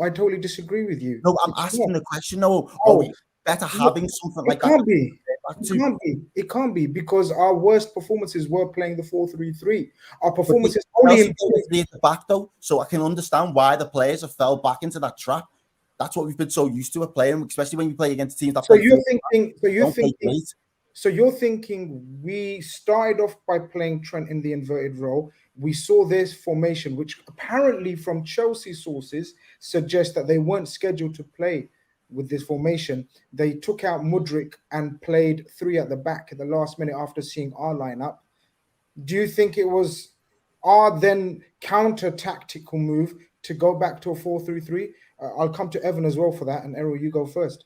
I totally disagree with you. No, I'm asking the question. No, are we better having something like that? It can't be because our worst performances were playing the 4-3-3. Our performances only in at the back though, so I can understand why the players have fell back into that trap. That's what we've been so used to playing, especially when you play against teams that. So you're thinking we started off by playing Trent in the inverted role. We saw this formation, which apparently from Chelsea sources suggests that they weren't scheduled to play with this formation. They took out Mudryk and played 3 at the back at the last minute after seeing our lineup. Do you think it was our then counter-tactical move to go back to a 4-3-3? I'll come to Evan as well for that, and Errol, you go first.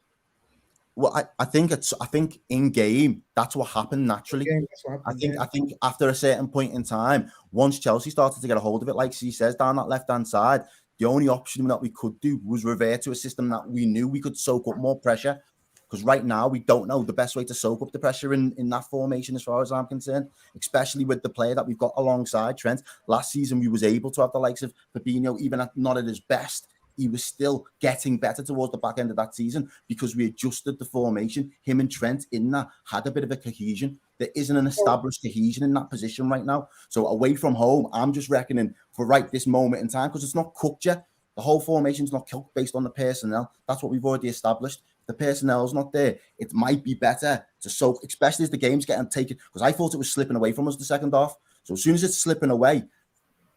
Well, I think in game that's what happened naturally. Game, that's what happened, I think after a certain point in time, once Chelsea started to get a hold of it, like she says, down that left-hand side, the only option that we could do was revert to a system that we knew we could soak up more pressure. Because right now we don't know the best way to soak up the pressure in that formation, as far as I'm concerned, especially with the player that we've got alongside Trent. Last season we was able to have the likes of Fabinho, even not at his best. He was still getting better towards the back end of that season because we adjusted the formation. Him and Trent in that had a bit of a cohesion. There isn't an established cohesion in that position right now. So away from home, I'm just reckoning for this moment in time, because it's not cooked yet. The whole formation's not cooked based on the personnel. That's what we've already established. If the personnel's not there, it might be better to soak, especially as the game's getting taken, because I thought it was slipping away from us the second half. So as soon as it's slipping away,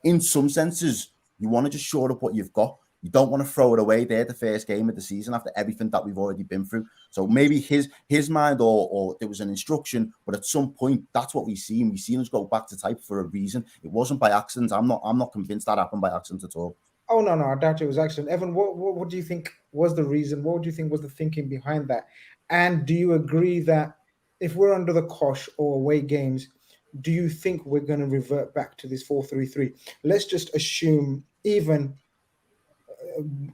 in some senses, you want to just shore up what you've got. You don't want to throw it away there the first game of the season after everything that we've already been through. So maybe his mind or there was an instruction, but at some point that's what we've seen. We've seen us go back to type for a reason. It wasn't by accident. I'm not convinced that happened by accident at all. Oh no, I doubt it was accident. Evan, what do you think was the reason? What do you think was the thinking behind that? And do you agree that if we're under the cosh or away games, do you think we're going to revert back to this 4-3-3? Let's just assume even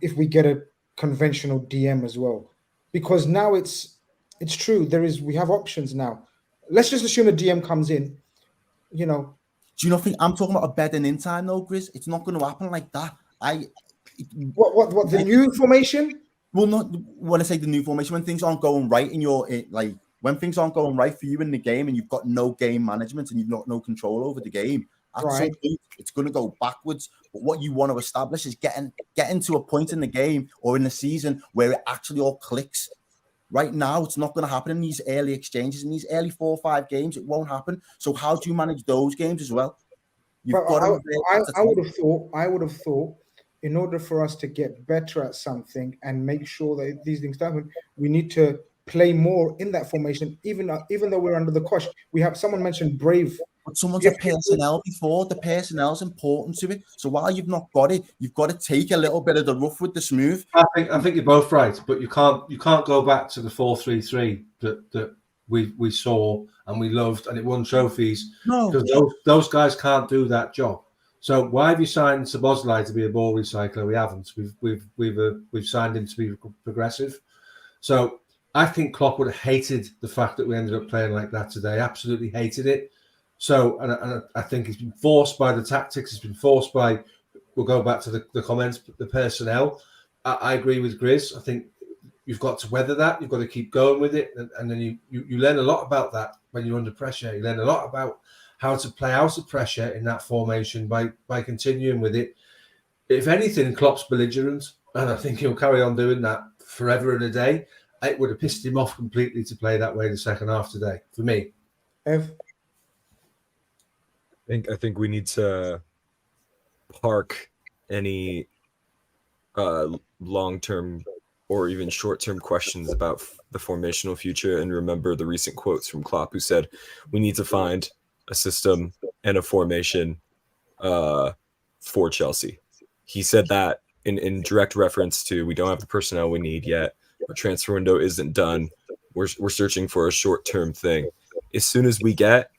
if we get a conventional DM as well, because now it's true. We have options now. Let's just assume a DM comes in. Do you not think I'm talking about a bedding in time though, Grizz? It's not going to happen like that. What the new formation? Well, not when I say the new formation, when things aren't going right when things aren't going right for you in the game and you've got no game management and you've got no control over the game, at some point it's going to go backwards. But what you want to establish is getting to a point in the game or in the season where it actually all clicks. Right now, it's not going to happen in these early exchanges, in these early 4 or 5 games. It won't happen. So how do you manage those games as well? I would have thought, in order for us to get better at something and make sure that these things happen, we need to play more in that formation, even though we're under the cosh. We have someone mentioned brave. But someone said personnel before. The personnel is important to it. So while you've not got it, you've got to take a little bit of the rough with the smooth. I think you're both right, but you can't go back to the 4-3-3 that we saw and we loved and it won trophies. No, because those guys can't do that job. So why have you signed Szoboszlai to be a ball recycler? We haven't. We've signed him to be progressive. So I think Klopp would have hated the fact that we ended up playing like that today. Absolutely hated it. So, and I think it's been forced by the tactics. It's been forced by, we'll go back to the comments, the personnel. I agree with Grizz. I think you've got to weather that. You've got to keep going with it. And then you learn a lot about that when you're under pressure. You learn a lot about how to play out of pressure in that formation by continuing with it. If anything, Klopp's belligerent, and I think he'll carry on doing that forever and a day. It would have pissed him off completely to play that way the second half today, for me. Ev? I think we need to park any long-term or even short-term questions about the formational future and remember the recent quotes from Klopp, who said we need to find a system and a formation for Chelsea. He said that in direct reference to we don't have the personnel we need yet. Our transfer window isn't done. We're searching for a short-term thing. As soon as we get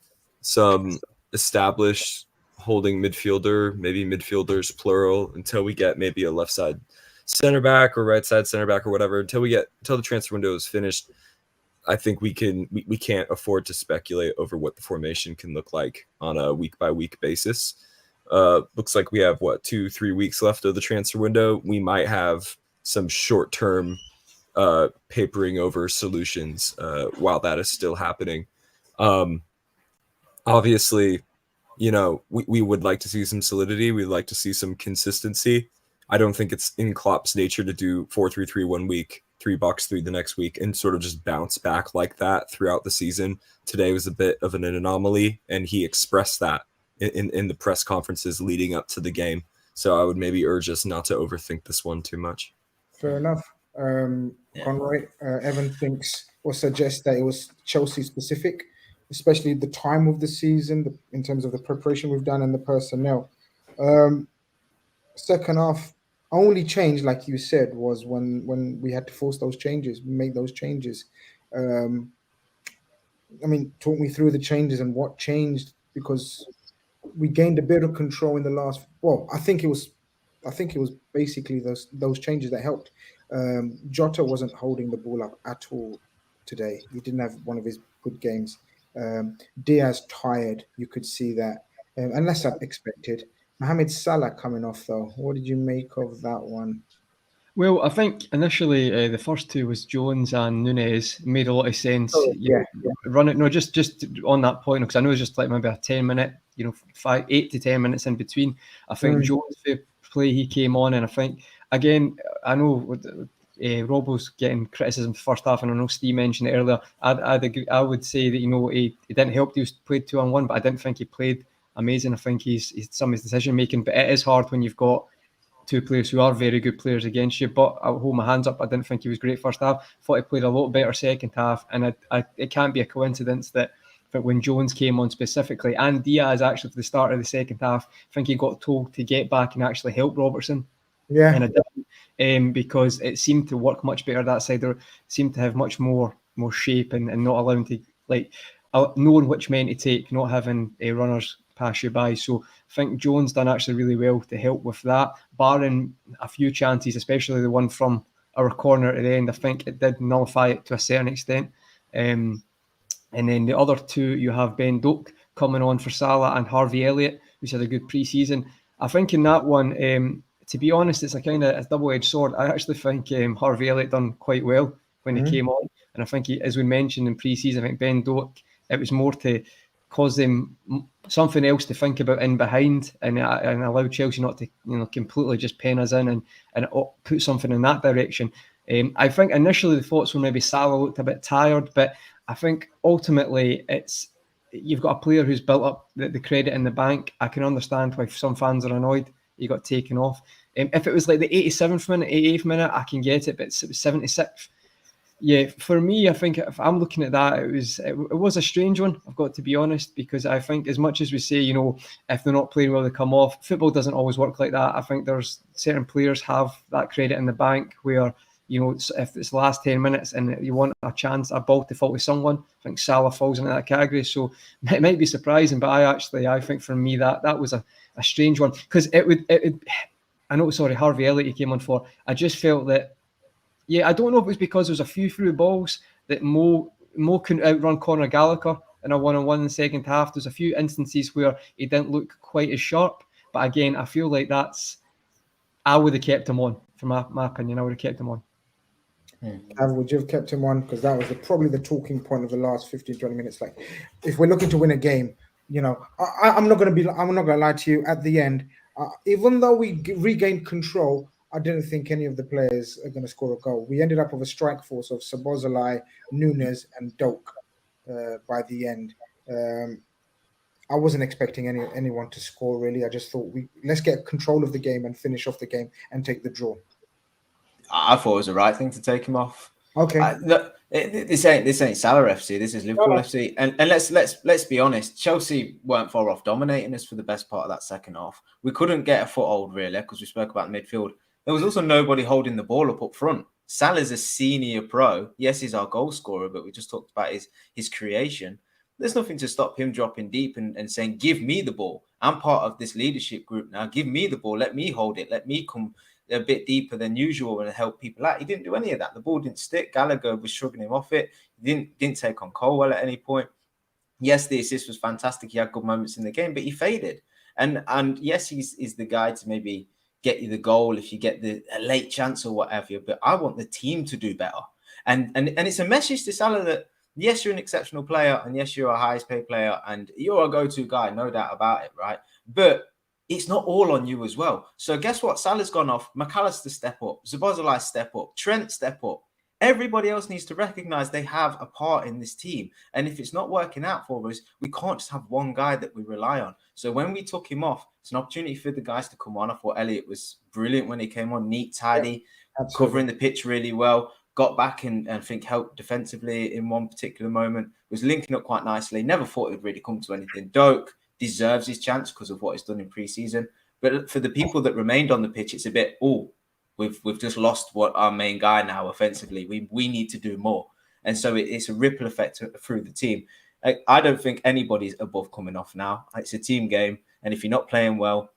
some established holding midfielder, maybe midfielders plural, until we get maybe a left side center back or right side center back or whatever, until the transfer window is finished, I think we can't afford to speculate over what the formation can look like on a week by week basis. Looks like we have 2-3 weeks left of the transfer window. We might have some short-term papering over solutions while that is still happening. Obviously, we would like to see some solidity. We'd like to see some consistency. I don't think it's in Klopp's nature to do 4-3-3 one week, 3-box-3 the next week, and sort of just bounce back like that throughout the season. Today was a bit of an anomaly, and he expressed that in the press conferences leading up to the game. So I would maybe urge us not to overthink this one too much. Fair enough. Conroy, Evan thinks or suggests that it was Chelsea specific, especially the time of the season, in terms of the preparation we've done and the personnel. Second half, Only change, like you said, was when we had to force those changes, make those changes. Um, I mean, talk me through the changes and what changed, because we gained a bit of control in the last. Well, I think it was basically those changes that helped. Jota wasn't holding the ball up at all today. He didn't have one of his good games. Diaz tired, you could see that, and that's expected. Mohamed Salah coming off though. What did you make of that one? Well, I think initially the first two was Jones and Nunes made a lot of sense. Oh, yeah. Run it. No, just on that point, because I know it's just like maybe a 10-minute, 8 to 10 minutes in between. I think Jones for play, he came on, and I think again, I know Robbo's getting criticism for the first half, and I know Steve mentioned it earlier. I'd agree, I would say that he didn't help. He was played 2-on-1, but I didn't think he played amazing. I think he's some of his decision making, but it is hard when you've got two players who are very good players against you. But I'll hold my hands up. I didn't think he was great first half. Thought he played a lot better second half. And it can't be a coincidence that when Jones came on specifically, and Diaz actually for the start of the second half, I think he got told to get back and actually help Robertson. Yeah. And it didn't, because it seemed to work much better that side. They seemed to have much more shape and not allowing to, knowing which men to take, not having runners pass you by. So I think Jones done actually really well to help with that, barring a few chances, especially the one from our corner at the end. I think it did nullify it to a certain extent. And then the other two, you have Ben Doak coming on for Salah and Harvey Elliott, who's had a good pre-season. I think in that one, to be honest, it's a kind of a double-edged sword. I actually think Harvey Elliott done quite well when he came on. And I think, as we mentioned in pre-season, I think Ben Doak, it was more to cause them something else to think about in behind, and allow Chelsea not to completely just pen us in and put something in that direction. I think initially the thoughts were maybe Salah looked a bit tired, but I think ultimately you've got a player who's built up the credit in the bank. I can understand why some fans are annoyed he got taken off. If it was like the 87th minute, 88th minute, I can get it, but it was 76th. Yeah, for me, I think if I'm looking at that, it was a strange one, I've got to be honest, because I think as much as we say, if they're not playing well, they come off. Football doesn't always work like that. I think there's certain players have that credit in the bank where, if it's the last 10 minutes and you want a chance, a ball to fall to someone, I think Salah falls into that category. So it might be surprising, but I think for me that was a strange one, because I know, sorry, Harvey Elliott he came on for. I just felt that, I don't know if it was because there was a few through balls that Mo couldn't outrun Conor Gallagher in a one-on-one in the second half. There's a few instances where he didn't look quite as sharp. But again, I feel like I would have kept him on, from my opinion. I would have kept him on. Would you have kept him on? Because that was probably the talking point of the last 15, 20 minutes. Like, if we're looking to win a game, I'm not going to lie to you. At the end, even though we regained control, I didn't think any of the players are going to score a goal. We ended up with a strike force of Szoboszlai, Nunes, and Doak by the end. I wasn't expecting anyone to score, really. I just thought let's get control of the game and finish off the game and take the draw. I thought it was the right thing to take him off. Okay. Look, this ain't Salah FC. This is Liverpool FC. And let's be honest. Chelsea weren't far off dominating us for the best part of that second half. We couldn't get a foothold really, because we spoke about the midfield. There was also nobody holding the ball up front. Salah's a senior pro. Yes, he's our goal scorer, but we just talked about his creation. There's nothing to stop him dropping deep and saying, give me the ball. I'm part of this leadership group now. Give me the ball. Let me hold it. Let me come a bit deeper than usual and help people out. He didn't do any of that. The ball didn't stick. Gallagher was shrugging him off it. He didn't take on Colwell at any point. Yes, the assist was fantastic. He had good moments in the game, but he faded. And yes, he's the guy to maybe get you the goal if you get a late chance or whatever. But I want the team to do better. And it's a message to Salah that, yes, you're an exceptional player, and yes, you're a highest paid player, and you're a go-to guy, no doubt about it, right? But it's not all on you as well. So guess what? Salah's gone off. McAllister step up. Szoboszlai step up. Trent step up. Everybody else needs to recognize they have a part in this team. And if it's not working out for us, we can't just have one guy that we rely on. So when we took him off, it's an opportunity for the guys to come on. I thought Elliott was brilliant when he came on. Neat, tidy, covering the pitch really well. Got back and I think helped defensively in one particular moment. Was linking up quite nicely. Never thought it would really come to anything. Doak deserves his chance because of what he's done in pre-season. But for the people that remained on the pitch, it's a bit, we've just lost what our main guy now offensively. We need to do more, and so it's a ripple effect through the team. I don't think anybody's above coming off now. It's a team game, and if you're not playing well,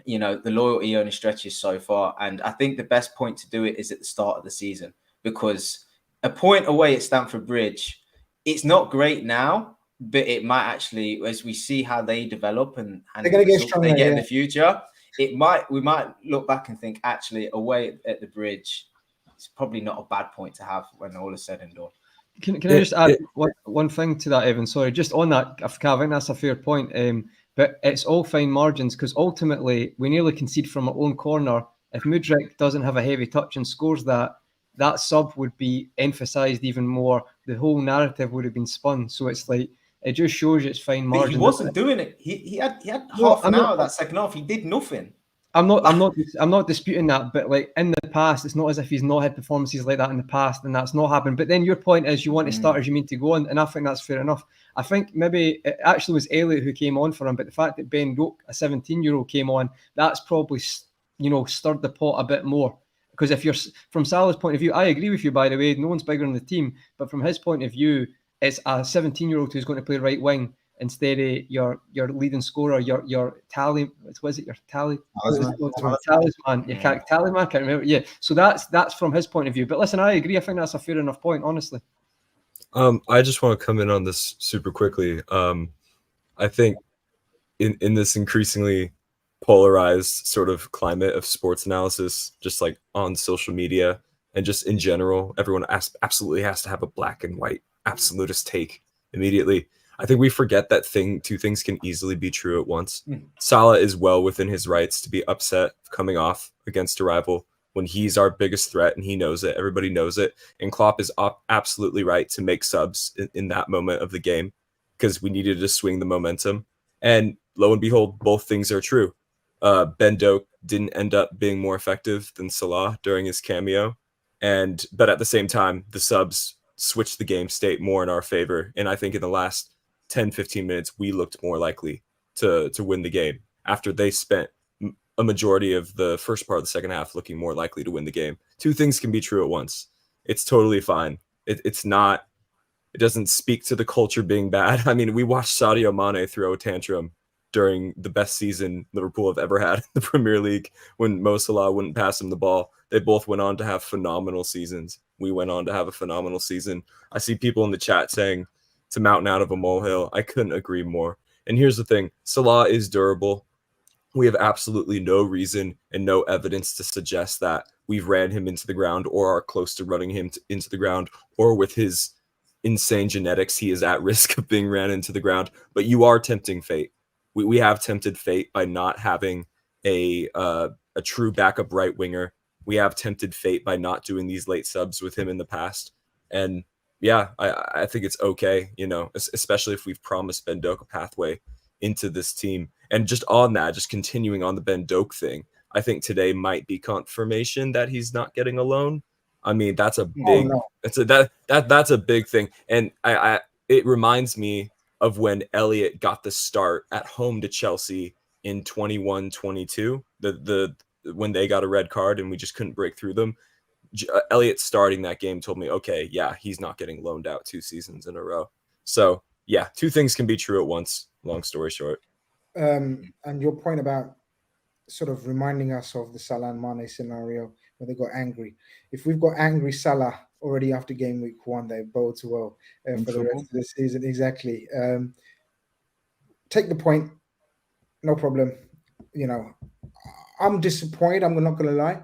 you know, the loyalty only stretches so far. And I think the best point to do it is at the start of the season, because a point away at Stamford Bridge, it's not great now, but it might actually, as we see how they develop and they're going to get stronger, they get in the future, we might look back and think, actually, away at the Bridge, it's probably not a bad point to have when all is said and done. Can I just add one thing to that, Evan? Sorry, just on that, I think that's a fair point. But it's all fine margins, because ultimately we nearly concede from our own corner. If Mudryk doesn't have a heavy touch and scores that sub would be emphasised even more. The whole narrative would have been spun. So it's like, it just shows you it's fine margins. But he wasn't doing it. He had half an hour of that second half. He did nothing. I'm not disputing that, but like in the past, it's not as if he's not had performances like that in the past, and that's not happened. But then your point is you want to start as you mean to go on, and I think that's fair enough. I think maybe it actually was Elliot who came on for him, but the fact that Ben Doak, a 17-year-old, came on, that's probably, you know, stirred the pot a bit more. Because if you're from Salah's point of view, I agree with you, by the way, no one's bigger than the team, but from his point of view, it's a 17-year-old who's going to play right wing instead of your leading scorer, your tally. What is it? Your talisman. You can't talisman. Can't remember. Yeah. So that's from his point of view. But listen, I agree. I think that's a fair enough point, honestly. I just want to come in on this super quickly. I think in this increasingly polarized sort of climate of sports analysis, just like on social media and just in general, everyone absolutely has to have a black and white absolutist take immediately. I think we forget that two things can easily be true at once. Salah is well within his rights to be upset coming off against a rival when he's our biggest threat, and he knows it. Everybody knows it. And Klopp is absolutely right to make subs in that moment of the game, because we needed to swing the momentum. And lo and behold, both things are true. Ben Doak didn't end up being more effective than Salah during his cameo. But at the same time, the subs switched the game state more in our favor. And I think in the last 10, 15 minutes, we looked more likely to win the game after they spent a majority of the first part of the second half looking more likely to win the game. Two things can be true at once. It's totally fine. It doesn't speak to the culture being bad. I mean, we watched Sadio Mane throw a tantrum during the best season Liverpool have ever had in the Premier League when Mo Salah wouldn't pass him the ball. They both went on to have phenomenal seasons. We went on to have a phenomenal season. I see people in the chat saying it's a mountain out of a molehill. I couldn't agree more. And here's the thing. Salah is durable. We have absolutely no reason and no evidence to suggest that we've ran him into the ground or are close to running him into the ground, or with his insane genetics, he is at risk of being ran into the ground. But you are tempting fate. We have tempted fate by not having a true backup right winger. We have tempted fate by not doing these late subs with him in the past. And yeah, I think it's okay, you know, especially if we've promised Ben Doak a pathway into this team. And just on that, just continuing on the Ben Doak thing, I think today might be confirmation that he's not getting a loan. I mean, that's a big, that's a big thing. And it reminds me of when Elliot got the start at home to Chelsea in 21-22, when they got a red card and we just couldn't break through them. Elliot starting that game told me, okay, yeah, he's not getting loaned out 2 seasons in a row. So yeah, two things can be true at once. Long story short. And your point about sort of reminding us of the Salah and Mane scenario where they got angry. If we've got angry Salah already after game week 1, that bodes well for the rest of the season. Exactly. Take the point, no problem. You know, I'm disappointed. I'm not going to lie.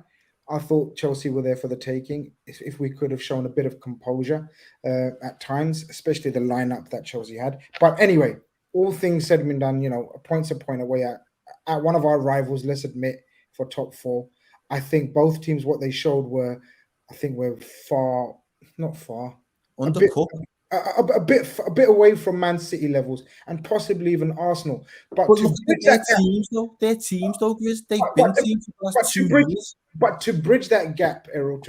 I thought Chelsea were there for the taking. If we could have shown a bit of composure at times, especially the lineup that Chelsea had. But anyway, all things said and done, you know, a point's a point away at one of our rivals, let's admit, for top 4. I think both teams, what they showed were undercooked. A bit away from Man City levels and possibly even Arsenal. But their teams though, because they've been teams for the last 2 years. But to bridge that gap, Errol,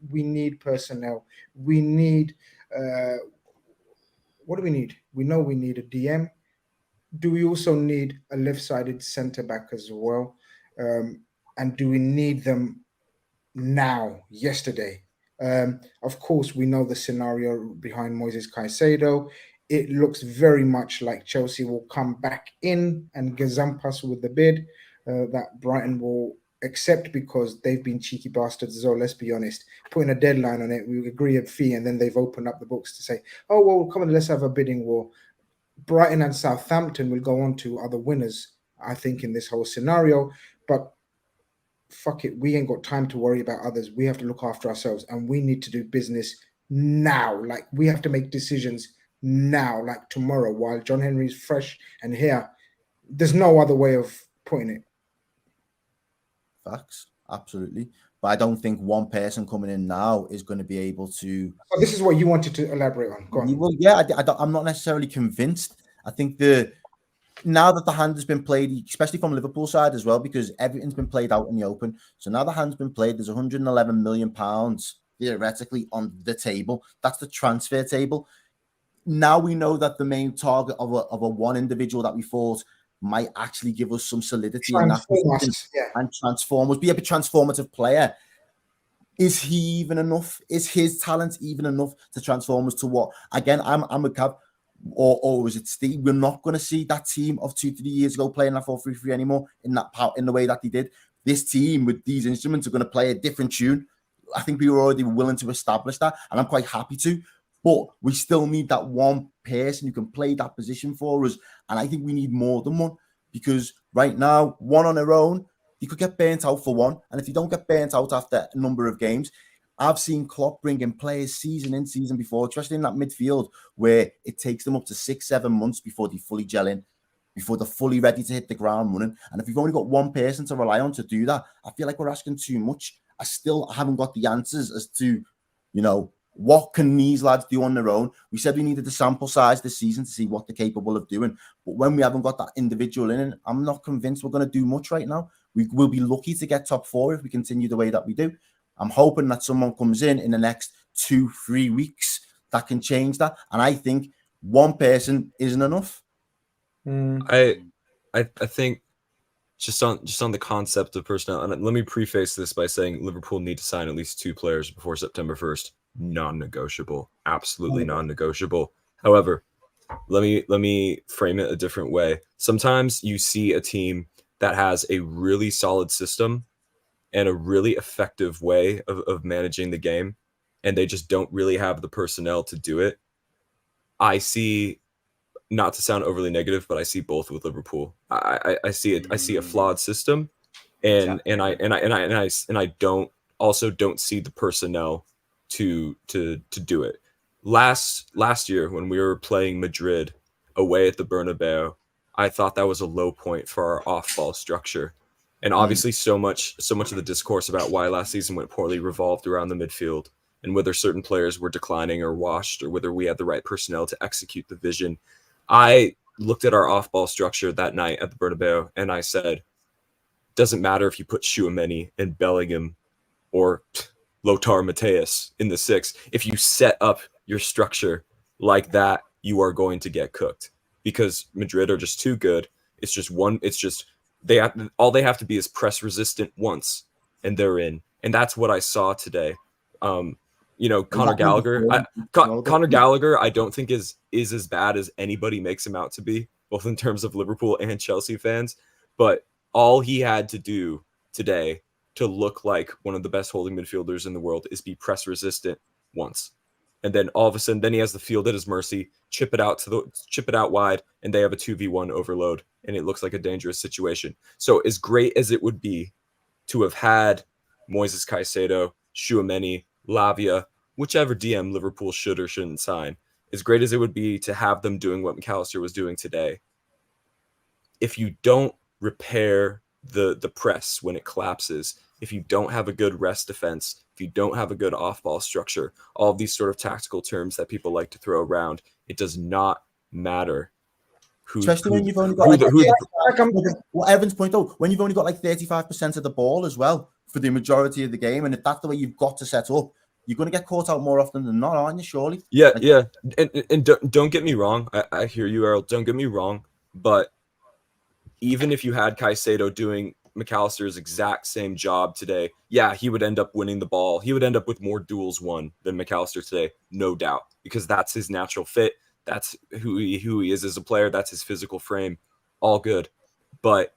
we need personnel. We need what do we need? We know we need a DM. Do we also need a left-sided centre back as well? And do we need them now, yesterday. Of course, we know the scenario behind Moises Caicedo. It looks very much like Chelsea will come back in and gazump us with the bid that Brighton will accept because they've been cheeky bastards as well. Let's be honest. Putting a deadline on it, we agree a fee, and then they've opened up the books to say, "Oh well, come on, let's have a bidding war." Brighton and Southampton will go on to other winners, I think, in this whole scenario. But fuck it, we ain't got time to worry about others. We have to look after ourselves, and we need to do business now. Like, we have to make decisions now, like tomorrow, while John Henry's fresh and here. There's no other way of putting it. Facts, absolutely. But I don't think one person coming in now is going to be able to. So this is what you wanted to elaborate on. Go on. Well, yeah, I'm not necessarily convinced. I think now that the hand has been played, especially from Liverpool side as well, because everything's been played out in the open. So now the hand's been played, there's 111 million pounds theoretically on the table. That's the transfer table. Now we know that the main target of a one individual that we thought might actually give us some solidity in that and transform us, be a transformative player. Is he even enough? Is his talent even enough to transform us to what? Again, I'm a Cav, or is it Steve? We're not going to see that team of 2-3 years ago playing that 4-3-3 anymore in the way that they did. This team with these instruments are going to play a different tune. I think we were already willing to establish that, and I'm quite happy to. But we still need that one person who can play that position for us. And I think we need more than one, because right now, one on their own, you could get burnt out for one. And if you don't get burnt out after a number of games, I've seen Klopp bring in players season in, season before, especially in that midfield, where it takes them up to 6-7 months before they fully gel in, before they're fully ready to hit the ground running. And if you've only got one person to rely on to do that, I feel like we're asking too much. I still haven't got the answers as to, what can these lads do on their own? We said we needed the sample size this season to see what they're capable of doing. But when we haven't got that individual in, I'm not convinced we're going to do much right now. We will be lucky to get top 4 if we continue the way that we do. I'm hoping that someone comes in the next 2-3 weeks that can change that. And I think one person isn't enough. I think just on the concept of personnel, and let me preface this by saying Liverpool need to sign at least 2 players before September 1st. Non-negotiable, absolutely non-negotiable. However, let me frame it a different way. Sometimes you see a team that has a really solid system and a really effective way of managing the game, and they just don't really have the personnel to do it. I see, not to sound overly negative, but I see both with Liverpool. I see it. I see a flawed system, and I don't see the personnel to do it. Last year when we were playing Madrid away at the Bernabeu, I thought that was a low point for our off-ball structure. And obviously so much of the discourse about why last season went poorly revolved around the midfield and whether certain players were declining or washed, or whether we had the right personnel to execute the vision. I looked at our off-ball structure that night at the Bernabeu and I said, doesn't matter if you put Tchouaméni and Bellingham or Lothar Matthäus in the 6. If you set up your structure like that, you are going to get cooked, because Madrid are just too good. It's just all they have to be is press resistant once and they're in. And that's what I saw today. Conor Gallagher, I don't think is as bad as anybody makes him out to be, both in terms of Liverpool and Chelsea fans. But all he had to do today to look like one of the best holding midfielders in the world is be press resistant once. And then all of a sudden, then he has the field at his mercy, chip it out wide, and they have a 2v1 overload, and it looks like a dangerous situation. So as great as it would be to have had Moises Caicedo, Tchouaméni, Lavia, whichever DM Liverpool should or shouldn't sign, as great as it would be to have them doing what McAllister was doing today, if you don't repair the press when it collapses, if you don't have a good rest defense, if you don't have a good off-ball structure, all of these sort of tactical terms that people like to throw around, it does not matter. Especially when you've only got Evan's point out, when you've only got like 35% of the ball as well for the majority of the game, and if that's the way you've got to set up, you're going to get caught out more often than not, aren't you? Surely. Yeah. And don't get me wrong. I hear you, Errol. Don't get me wrong, but even if you had Caicedo doing McAllister's exact same job today, yeah, he would end up winning the ball. He would end up with more duels won than McAllister today, no doubt, because that's his natural fit. That's who he is as a player. That's his physical frame. All good. But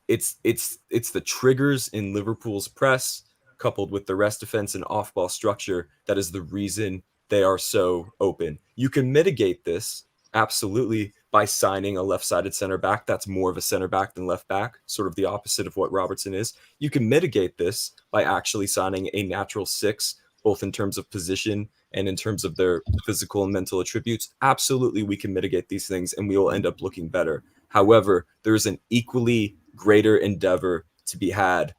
it's the triggers in Liverpool's press coupled with the rest defense and off-ball structure that is the reason they are so open. You can mitigate this absolutely by signing a left-sided center back that's more of a center back than left back, sort of the opposite of what Robertson is. You can mitigate this by actually signing a natural six, both in terms of position and in terms of their physical and mental attributes. Absolutely, we can mitigate these things and we will end up looking better. However, there's an equally greater endeavor to be had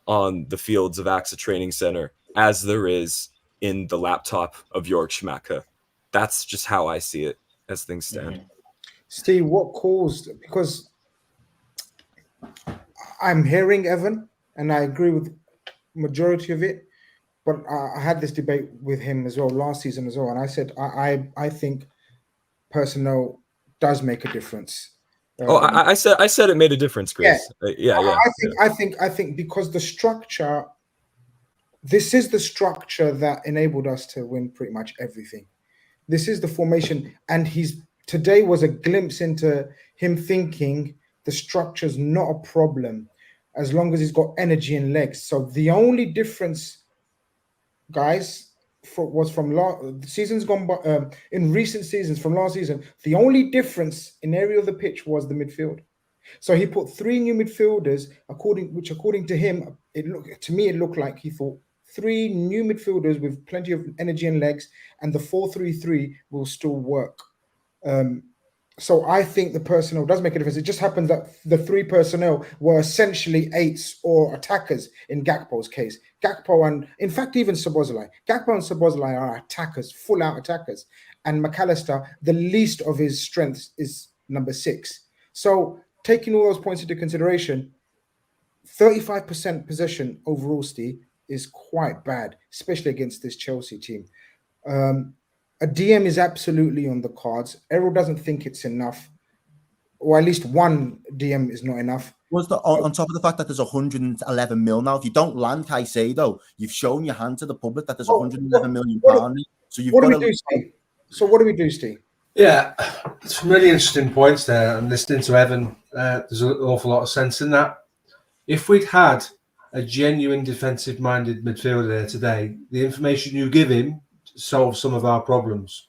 on the fields of AXA Training Center as there is in the laptop of Jörg Schmadtke. That's just how I see it as things stand. Steve, what caused, because I'm hearing Evan and I agree with majority of it, but I had this debate with him as well last season as well, and I said I think personnel does make a difference. I said it made a difference, Chris. Yeah. I think because the structure, this is the structure that enabled us to win pretty much everything. This is the formation, and today was a glimpse into him thinking the structure's not a problem as long as he's got energy and legs. So the only difference, guys, was from seasons gone by, in recent seasons from last season. The only difference in area of the pitch was the midfield. So he put 3 new midfielders, according to him, it looked like he thought 3 new midfielders with plenty of energy and legs, and the 4-3-3 will still work. So I think the personnel does make a difference. It just happens that the 3 personnel were essentially 8s or attackers in Gakpo's case. Gakpo and, in fact, even Szoboszlai. Gakpo and Szoboszlai are attackers, full-out attackers. And McAllister, the least of his strengths is number 6. So taking all those points into consideration, 35% possession overall, Steve, is quite bad, especially against this Chelsea team. A DM is absolutely on the cards. Errol doesn't think it's enough, or at least one DM is not enough. On top of the fact that there's 111 mil now, if you don't land Caicedo, you've shown your hand to the public that there's 111 million pounds. So you've got to. So what do we do, Steve? Yeah, some really interesting points there. And listening to Evan, there's an awful lot of sense in that. If we'd had a genuine defensive-minded midfielder there today, the information you give him solves some of our problems.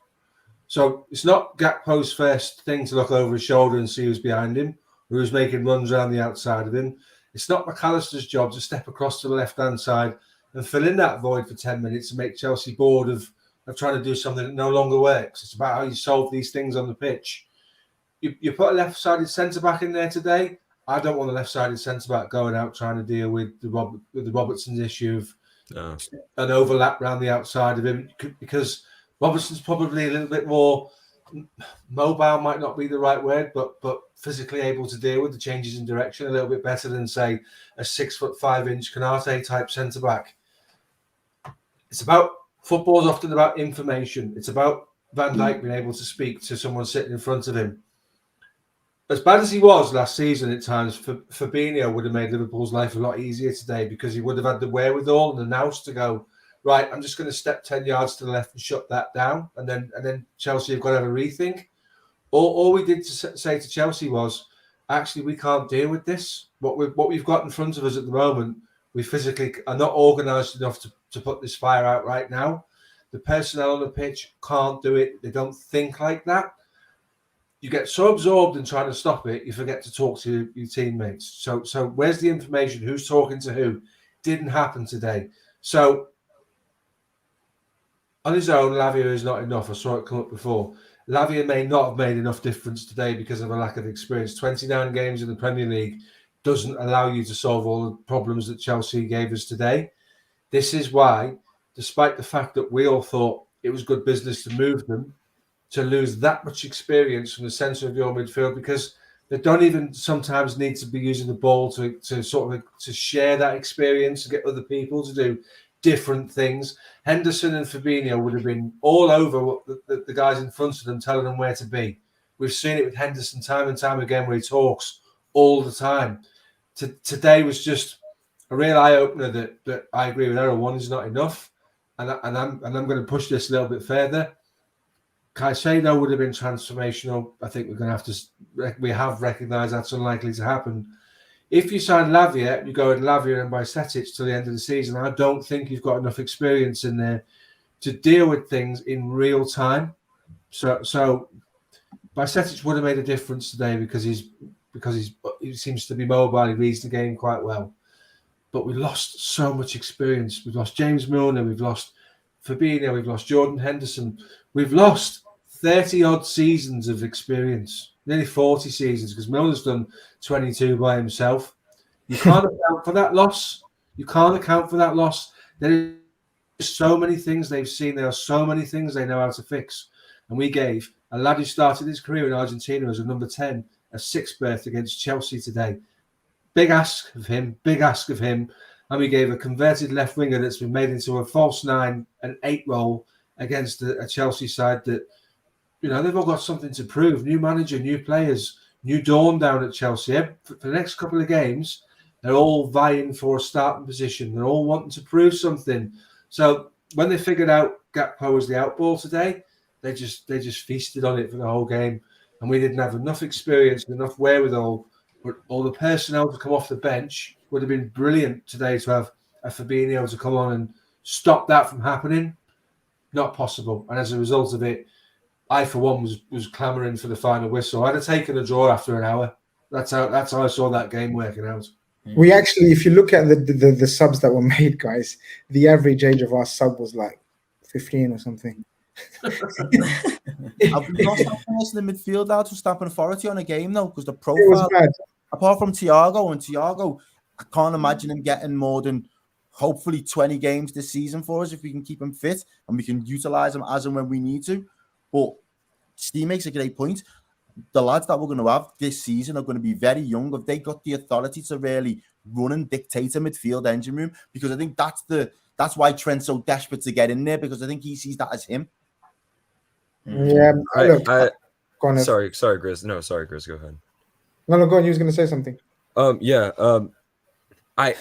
So it's not Gakpo's first thing to look over his shoulder and see who's behind him, or who's making runs around the outside of him. It's not McAllister's job to step across to the left-hand side and fill in that void for 10 minutes and make Chelsea bored of trying to do something that no longer works. It's about how you solve these things on the pitch. You put a left-sided centre-back in there today. I don't want a left-sided centre-back going out trying to deal with the Robertson's issue of an overlap around the outside of him, because Robertson's probably a little bit more mobile, might not be the right word, but physically able to deal with the changes in direction a little bit better than, say, a 6'5" Khanage type centre back. Football's often about information. It's about Van Dijk being able to speak to someone sitting in front of him. As bad as he was last season at times, Fabinho would have made Liverpool's life a lot easier today, because he would have had the wherewithal and the nous to go, right, I'm just going to step 10 yards to the left and shut that down. And then Chelsea have got to have a rethink. All we did to say to Chelsea was, actually, we can't deal with this. What we've got in front of us at the moment, we physically are not organised enough to put this fire out right now. The personnel on the pitch can't do it. They don't think like that. You get so absorbed in trying to stop it, you forget to talk to your teammates. So where's the information? Who's talking to who? Didn't happen today. So on his own, Lavia is not enough. I saw it come up before. Lavia may not have made enough difference today because of a lack of experience. 29 games in the Premier League doesn't allow you to solve all the problems that Chelsea gave us today. This is why, despite the fact that we all thought it was good business to move them, to lose that much experience from the centre of your midfield, because they don't even sometimes need to be using the ball to share that experience and get other people to do different things. Henderson and Fabinho would have been all over the guys in front of them, telling them where to be. We've seen it with Henderson time and time again, where he talks all the time. today was just a real eye opener that I agree with Errol. One is not enough, and I'm going to push this a little bit further. Caicedo would have been transformational. I think we have recognised that's unlikely to happen. If you sign Lavia, you go in Lavia and Bajcetic till the end of the season. I don't think you've got enough experience in there to deal with things in real time. So Bajcetic would have made a difference today because he seems to be mobile. He reads the game quite well. But we lost so much experience. We've lost James Milner. We've lost Fabinho. We've lost Jordan Henderson. We've lost 30-odd seasons of experience, nearly 40 seasons, because Milner's done 22 by himself. You can't account for that loss. There are so many things they've seen. There are so many things they know how to fix. And we gave a lad who started his career in Argentina as a number 10 a sixth berth against Chelsea today. Big ask of him. And we gave a converted left winger that's been made into a false 9 and 8 role against a Chelsea side that, they've all got something to prove. New manager, new players, new dawn down at Chelsea. For the next couple of games, they're all vying for a starting position. They're all wanting to prove something. So when they figured out Gakpo was the outball today, they just feasted on it for the whole game. And we didn't have enough experience, enough wherewithal, or the personnel to come off the bench. Would have been brilliant today to have a Fabinho to come on and stop that from happening. Not possible. And as a result of it, I, for one, was clamouring for the final whistle. I'd have taken a draw after an hour. That's how I saw that game working out. We actually, if you look at the subs that were made, guys, the average age of our sub was like 15 or something. Have we lost our person in the midfield now to stamp an authority on a game, though? Because the profile, apart from Thiago, I can't imagine him getting more than hopefully 20 games this season for us if we can keep him fit and we can utilise him as and when we need to. But Steve makes a great point. The lads that we're going to have this season are going to be very young. Have they got the authority to really run and dictate a midfield engine room? Because I think that's why Trent's so desperate to get in there, because I think he sees that as him. Yeah. Sorry, Grizz. No, sorry, Grizz. Go ahead. No, go on. You was going to say something. I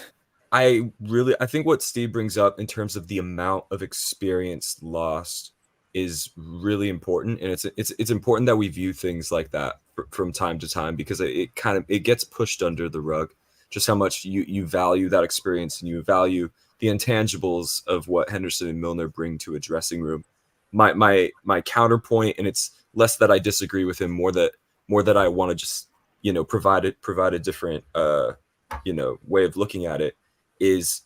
think what Steve brings up in terms of the amount of experience lost is really important, and it's important that we view things like that from time to time, because it gets pushed under the rug just how much you value that experience and you value the intangibles of what Henderson and Milner bring to a dressing room. My counterpoint, and it's less that I disagree with him, more that I want to just provide a different way of looking at it, is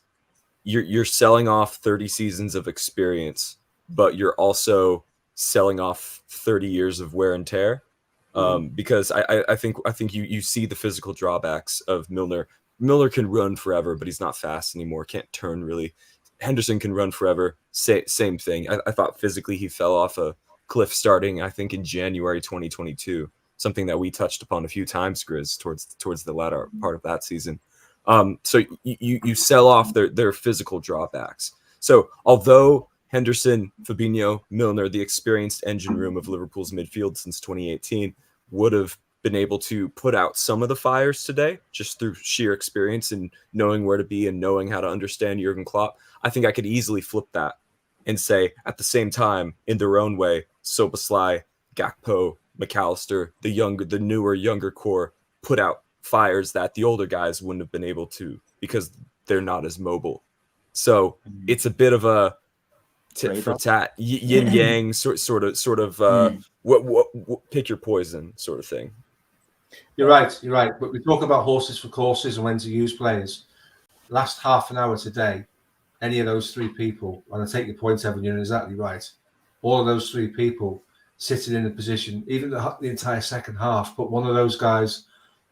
you're selling off 30 seasons of experience, but you're also selling off 30 years of wear and tear. Because I think you see the physical drawbacks of Milner. Milner can run forever, but he's not fast anymore. Can't turn really. Henderson can run forever. Same thing. I thought physically he fell off a cliff starting, I think, in January 2022. Something that we touched upon a few times, Grizz, towards the latter part of that season. So you sell off their physical drawbacks. So although Henderson, Fabinho, Milner, the experienced engine room of Liverpool's midfield since 2018, would have been able to put out some of the fires today just through sheer experience and knowing where to be and knowing how to understand Jurgen Klopp, I think I could easily flip that and say, at the same time, in their own way, Szoboszlai, Gakpo, McAllister, the newer, younger core put out fires that the older guys wouldn't have been able to because they're not as mobile. So it's a bit of a tit for tat, yin yang sort of what pick your poison sort of thing. You're right. But we talk about horses for courses and when to use players. Last half an hour today, any of those three people, and I take your point, Evan, you're exactly right. All of those three people sitting in a position, even the entire second half, but one of those guys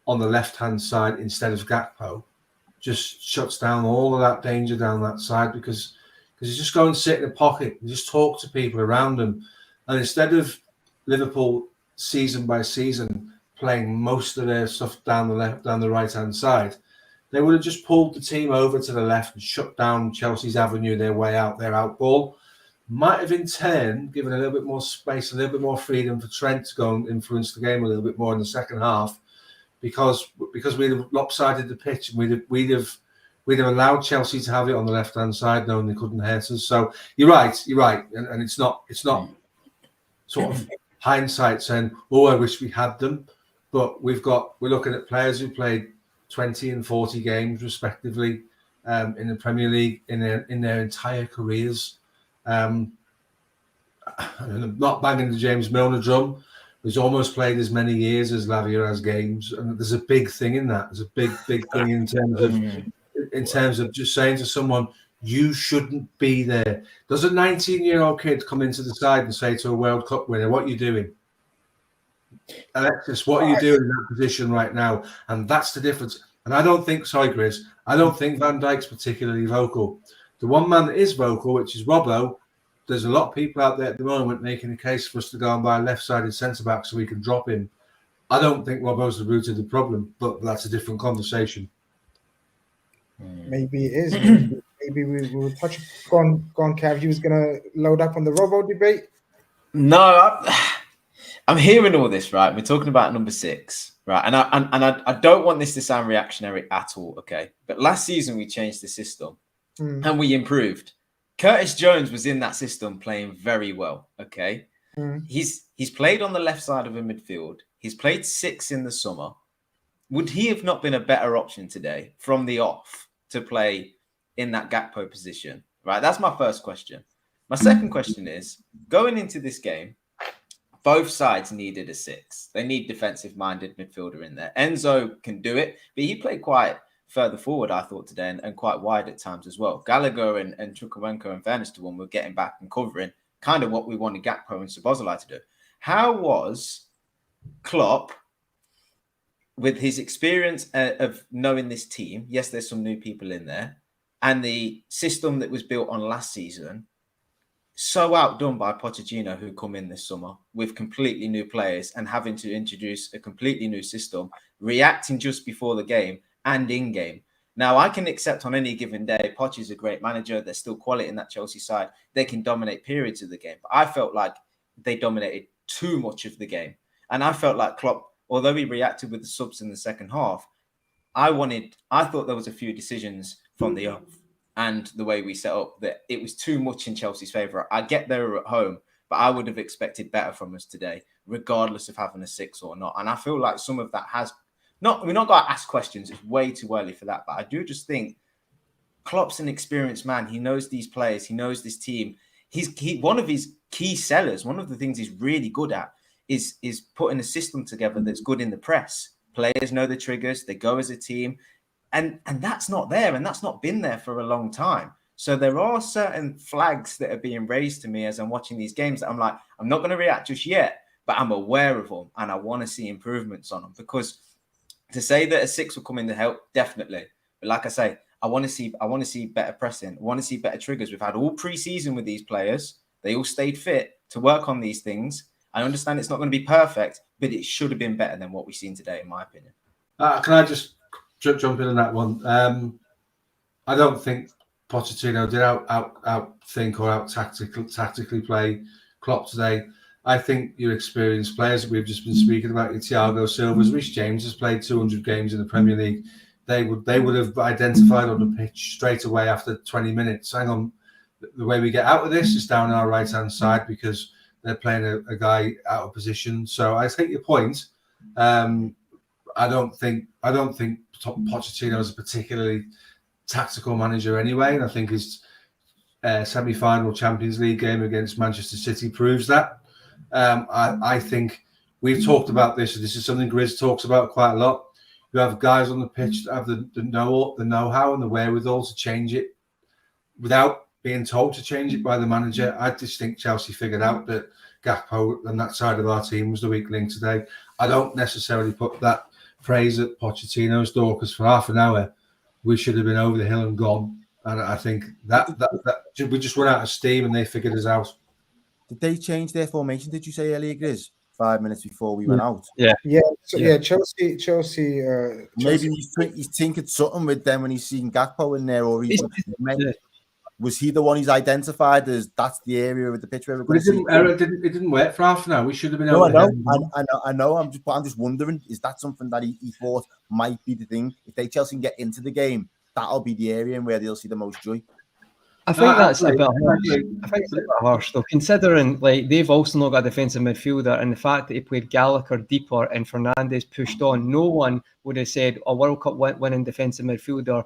on the left-hand side instead of Gakpo just shuts down all of that danger down that side because you just go and sit in a pocket and just talk to people around them. And instead of Liverpool season by season playing most of their stuff down the right-hand side, they would have just pulled the team over to the left and shut down Chelsea's avenue, their way out, their outball. Might have in turn given a little bit more space, a little bit more freedom for Trent to go and influence the game a little bit more in the second half. because we'd have lopsided the pitch and we'd have allowed Chelsea to have it on the left hand side, knowing they couldn't hurt us. So you're right, and it's not sort of hindsight saying, oh, I wish we had them, but we're looking at players who played 20 and 40 games respectively in the Premier League in their entire careers. I'm not banging the James Milner drum. He's almost played as many years as Lavia has games, and there's a big thing in that. There's a big thing in terms of just saying to someone, you shouldn't be there. Does a 19-year-old kid come into the side and say to a World Cup winner, what are you doing? Alexis, what are you doing in that position right now? And that's the difference. And I don't think, sorry, Grizz, I don't think Van Dijk's particularly vocal. The one man that is vocal, which is Robbo, there's a lot of people out there at the moment making a case for us to go and buy a left-sided centre-back so we can drop him. I don't think Robbo's the root of the problem, but that's a different conversation. Maybe it is. Maybe we will touch. Go on, Cav. You was going to load up on the Robbo debate? No, I'm hearing all this, right? We're talking about number 6, right? And I don't want this to sound reactionary at all, okay? But last season we changed the system and we improved. Curtis Jones was in that system playing very well, okay? He's played on the left side of the midfield. He's played 6 in the summer. Would he have not been a better option today from the off to play in that Gakpo position, right? That's my first question. My second question is, going into this game, both sides needed a 6. They need defensive-minded midfielder in there. Enzo can do it, but he played quite further forward, I thought, today, and quite wide at times as well. Gallagher and Chukwuemeka, in fairness to one, were getting back and covering kind of what we wanted Gakpo and Szoboszlai to do. How was Klopp, with his experience of knowing this team, yes, there's some new people in there, and the system that was built on last season, so outdone by Pochettino, who come in this summer with completely new players and having to introduce a completely new system, reacting just before the game and in game. Now, I can accept on any given day, Poch is a great manager. There's still quality in that Chelsea side. They can dominate periods of the game. But I felt like they dominated too much of the game. And I felt like Klopp, although he reacted with the subs in the second half, I thought there was a few decisions from the off and the way we set up that it was too much in Chelsea's favour. I get they were at home, but I would have expected better from us today, regardless of having a 6 or not. And I feel like some of that has we're not going to ask questions. It's way too early for that. But I do just think Klopp's an experienced man. He knows these players. He knows this team. He one of his key sellers, one of the things he's really good at is putting a system together that's good in the press. Players know the triggers. They go as a team. And that's not there. And that's not been there for a long time. So there are certain flags that are being raised to me as I'm watching these games that I'm like, I'm not going to react just yet, but I'm aware of them and I want to see improvements on them. Because to say that a 6 will come in to help, definitely. But like I say, I want to see better pressing. I want to see better triggers. We've had all pre-season with these players. They all stayed fit to work on these things. I understand it's not going to be perfect, but it should have been better than what we've seen today, in my opinion. Can I just jump in on that one? I don't think Pochettino did out-think or out-tactically play Klopp today. I think your experienced players that we've just been speaking about, your Thiago Silva's, Reece James has played 200 games in the Premier League. They would have identified on the pitch straight away after 20 minutes. Hang on, the way we get out of this is down our right-hand side because they're playing a guy out of position. So I take your point. I don't think Pochettino is a particularly tactical manager anyway. And I think his semi-final Champions League game against Manchester City proves that. I think we've talked about this. This is something Grizz talks about quite a lot. You have guys on the pitch that have the know-how and the wherewithal to change it without being told to change it by the manager. I just think Chelsea figured out that Gakpo and that side of our team was the weak link today. I don't necessarily put that praise at Pochettino's door because for half an hour we should have been over the hill and gone. And I think that we just run out of steam and they figured us out. Did they change their formation? Did you say earlier, Grizz? 5 minutes before we went out. Yeah. Chelsea. Maybe he's tinkered something with them when he's seen Gakpo in there, or he's Was he the one he's identified as that's the area of the pitch where we're But going to see? It didn't work for half an hour. We should have been No, able I to know. I know. I'm just wondering, is that something that he thought might be the thing? If they Chelsea can get into the game, that'll be the area where they'll see the most joy. I think that's a bit harsh. I think it's a bit harsh though, considering like they've also not got a defensive midfielder, and the fact that he played Gallagher deeper and Fernandes pushed on. No one would have said a World Cup winning defensive midfielder.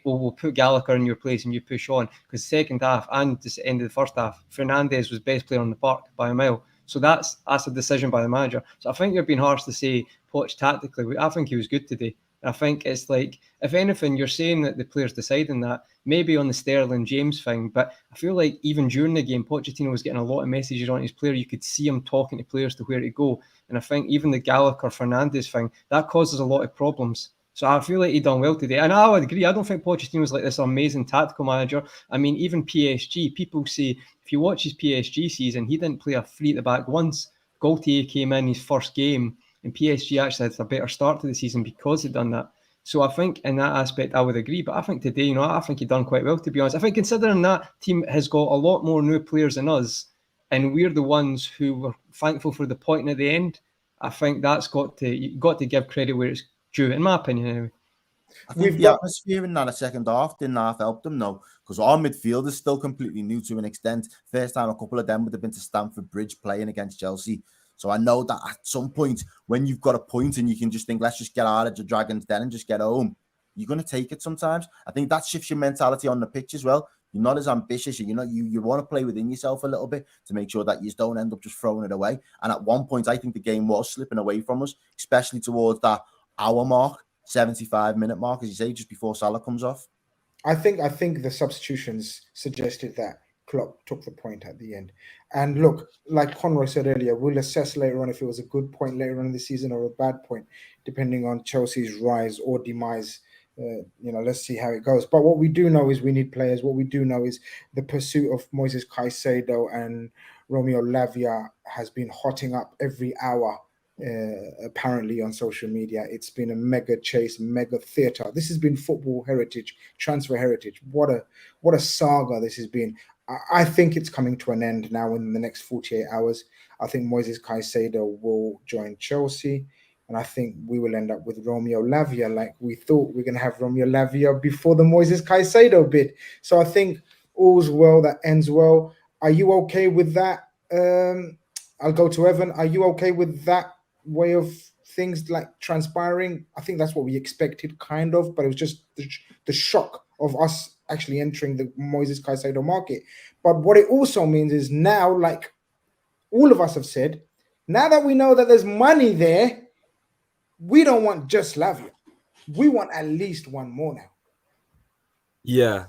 We'll put Gallagher in your place and you push on, because second half and the end of the first half, Fernandes was best player on the park by a mile. So that's a decision by the manager. So I think you're being harsh to say Poch tactically. I think he was good today. And I think it's like, if anything, you're saying that the player's deciding that, maybe on the Sterling James thing, but I feel like even during the game, Pochettino was getting a lot of messages on his player. You could see him talking to players to where to go. And I think even the Gallagher Fernandes thing, that causes a lot of problems. So I feel like he done well today. And I would agree. I don't think Pochettino's like this amazing tactical manager. I mean, even PSG, people say, if you watch his PSG season, he didn't play a three at the back once. Gaultier came in his first game, and PSG actually had a better start to the season because he'd done that. So I think in that aspect, I would agree. But I think today, I think he done quite well, to be honest. I think considering that team has got a lot more new players than us, and we're the ones who were thankful for the point at the end, I think that's got to give credit where it's due, in my opinion, anyway. I think the atmosphere in that second half didn't half help them, though, because our midfield is still completely new to an extent. First time a couple of them would have been to Stamford Bridge playing against Chelsea. So I know that at some point, when you've got a point and you can just think, let's just get out of the Dragon's Den and just get home, you're going to take it sometimes. I think that shifts your mentality on the pitch as well. You're not as ambitious. You want to play within yourself a little bit to make sure that you don't end up just throwing it away. And at one point, I think the game was slipping away from us, especially towards that hour mark, 75-minute mark, as you say, just before Salah comes off. I think the substitutions suggested that Klopp took the point at the end. And look, like Conroy said earlier, we'll assess later on if it was a good point later on in the season or a bad point, depending on Chelsea's rise or demise. Let's see how it goes. But what we do know is we need players. What we do know is the pursuit of Moises Caicedo and Romeo Lavia has been hotting up every hour. Apparently on social media, it's been a mega chase, mega theater. This has been football heritage, transfer heritage. What a saga this has been. I think it's coming to an end now in the next 48 hours. I think Moises Caicedo will join Chelsea, and I think we will end up with Romeo Lavia, like we thought we're going to have Romeo Lavia before the Moises Caicedo bid. So I think all's well that ends well. Are you okay with that? I'll go to Evan. Are you okay with that way of things like transpiring? I think that's what we expected, kind of, but it was just the shock of us actually entering the Moises Caicedo market. But what it also means is now, like all of us have said, now that we know that there's money there, we don't want just Lavia. We want at least one more now. Yeah,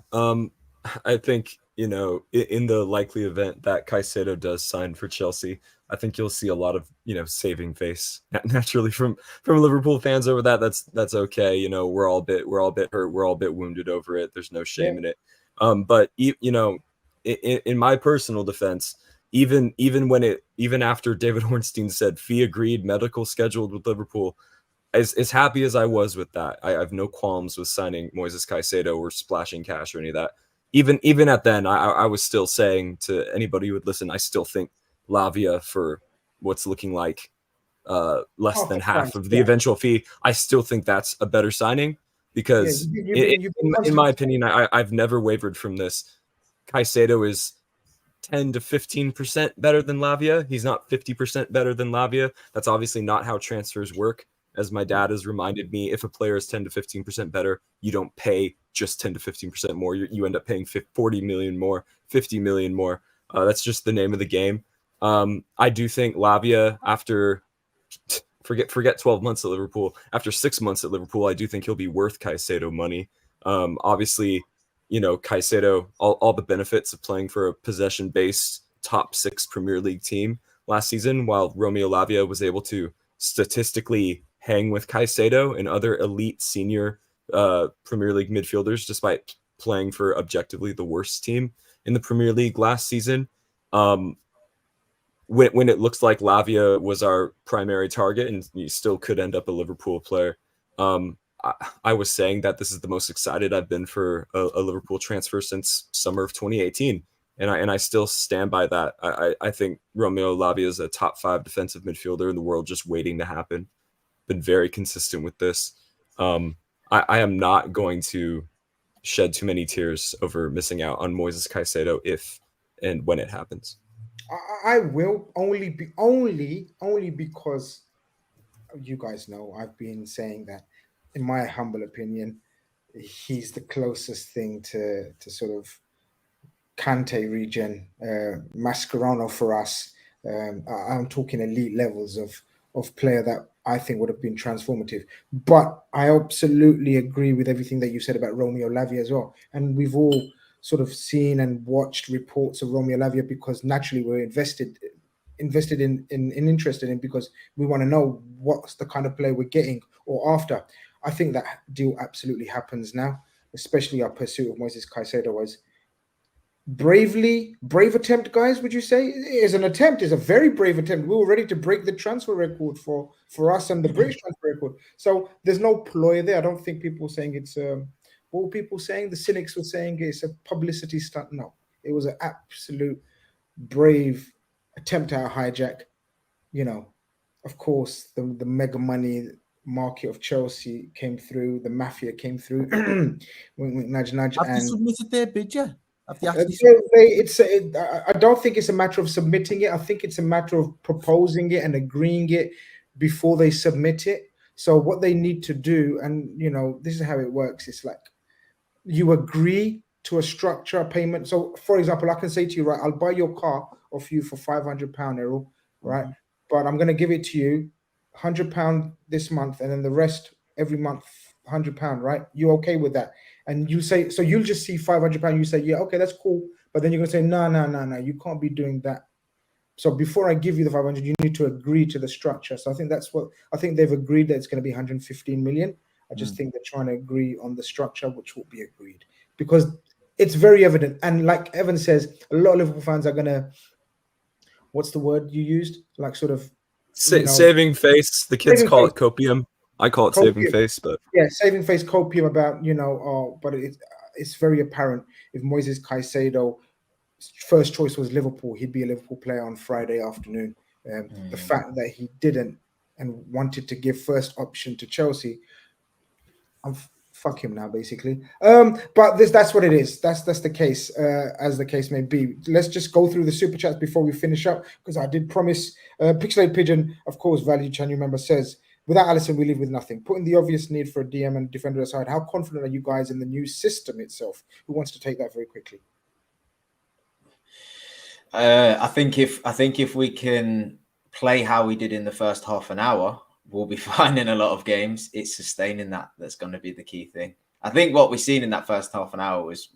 I think, in the likely event that Caicedo does sign for Chelsea, I think you'll see a lot of, saving face naturally from Liverpool fans over that. That's okay. We're all a bit hurt. We're all a bit wounded over it. There's no shame in it. But in my personal defense, even after David Ornstein said fee agreed, medical scheduled with Liverpool, as happy as I was with that, I have no qualms with signing Moises Caicedo or splashing cash or any of that. Even at then, I was still saying to anybody who would listen, I still think Lavia for what's looking like less than half of the eventual fee, I still think that's a better signing because in my opinion, I've never wavered from this. Caicedo is 10 to 15% better than Lavia. He's not 50% better than Lavia. That's obviously not how transfers work. As my dad has reminded me, if a player is 10 to 15% better, you don't pay just 10 to 15% more. You end up paying 40 million more, 50 million more. That's just the name of the game. I do think Lavia, after forget 12 months at Liverpool, after 6 months at Liverpool, I do think he'll be worth Caicedo money. Obviously, Caicedo, all the benefits of playing for a possession-based top 6 Premier League team last season, while Romeo Lavia was able to statistically hang with Caicedo and other elite senior Premier League midfielders, despite playing for objectively the worst team in the Premier League last season. When it looks like Lavia was our primary target and you still could end up a Liverpool player, I was saying that this is the most excited I've been for a Liverpool transfer since summer of 2018. And I still stand by that. I think Romeo Lavia is a top 5 defensive midfielder in the world, just waiting to happen. Been very consistent with this. I am not going to shed too many tears over missing out on Moises Caicedo if and when it happens. I will only because you guys know I've been saying that, in my humble opinion, he's the closest thing to sort of Kante region, Mascherano for us. I'm talking elite levels of player that I think would have been transformative. But I absolutely agree with everything that you said about Romeo Lavia as well. And we've all sort of seen and watched reports of Romeo Lavia because naturally we're invested in interested in, because we want to know what's the kind of player we're getting or after. I think that deal absolutely happens now, especially our pursuit of Moises Caicedo was brave attempt, guys. Would you say it is an attempt? Is a very brave attempt. We were ready to break the transfer record for us and the British transfer record. So there's no ploy there. I don't think people were saying it's what were people saying? The cynics were saying it's a publicity stunt. No, it was an absolute brave attempt at a hijack. You know, of course, the mega money market of Chelsea came through. The mafia came through. Nudge, nudge. Have they submitted their bid yet? I don't think it's a matter of submitting it. I think it's a matter of proposing it and agreeing it before they submit it. So what they need to do, and you know, this is how it works. It's like you agree to a structure, a payment. So, for example, I can say to you, right, I'll buy your car off you for £500, Errol, right? But I'm going to give it to you £100 this month, and then the rest every month £100, right? You okay with that? And you say, so you'll just see £500. You say, yeah, okay, that's cool. But then you're going to say, no, you can't be doing that. So before I give you the 500, you need to agree to the structure. So I think they've agreed that it's going to be 115 million. I just think they're trying to agree on the structure, which will be agreed, because it's very evident. And like Evan says, a lot of Liverpool fans are going to, what's the word you used? Like sort of saving face. The kids call it copium. I call it saving face, but yeah, saving face copium about, but it's very apparent if Moises Caicedo first choice was Liverpool, he'd be a Liverpool player on Friday afternoon. The fact that he didn't and wanted to give first option to Chelsea, fuck him now, basically. But that's what it is. That's the case, as the case may be. Let's just go through the super chats before we finish up, because I did promise. Pixelated Pigeon, of course, Value Channel member says, without Alisson, we leave with nothing. Putting the obvious need for a DM and defender aside, how confident are you guys in the new system itself? Who wants to take that very quickly? I think if we can play how we did in the first half an hour, we'll be fine in a lot of games. It's sustaining that's going to be the key thing. I think what we've seen in that first half an hour was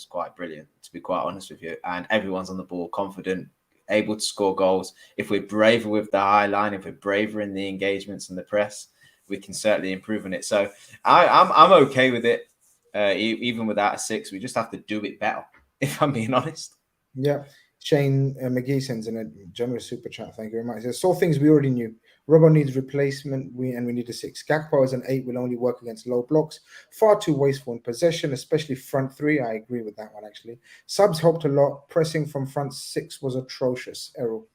quite brilliant, to be quite honest with you. And everyone's on the ball, confident, able to score goals. If we're braver with the high line, if we're braver in the engagements and the press, we can certainly improve on it. So I'm okay with it, even without a 6. We just have to do it better, if I'm being honest. Yeah. Shane McGee sends in a generous super chat. Thank you very much. He says, saw things we already knew. Robbo needs replacement. We need a 6. Gakpo as an 8 will only work against low blocks. Far too wasteful in possession, especially front 3. I agree with that one, actually. Subs helped a lot. Pressing from front 6 was atrocious. Errol.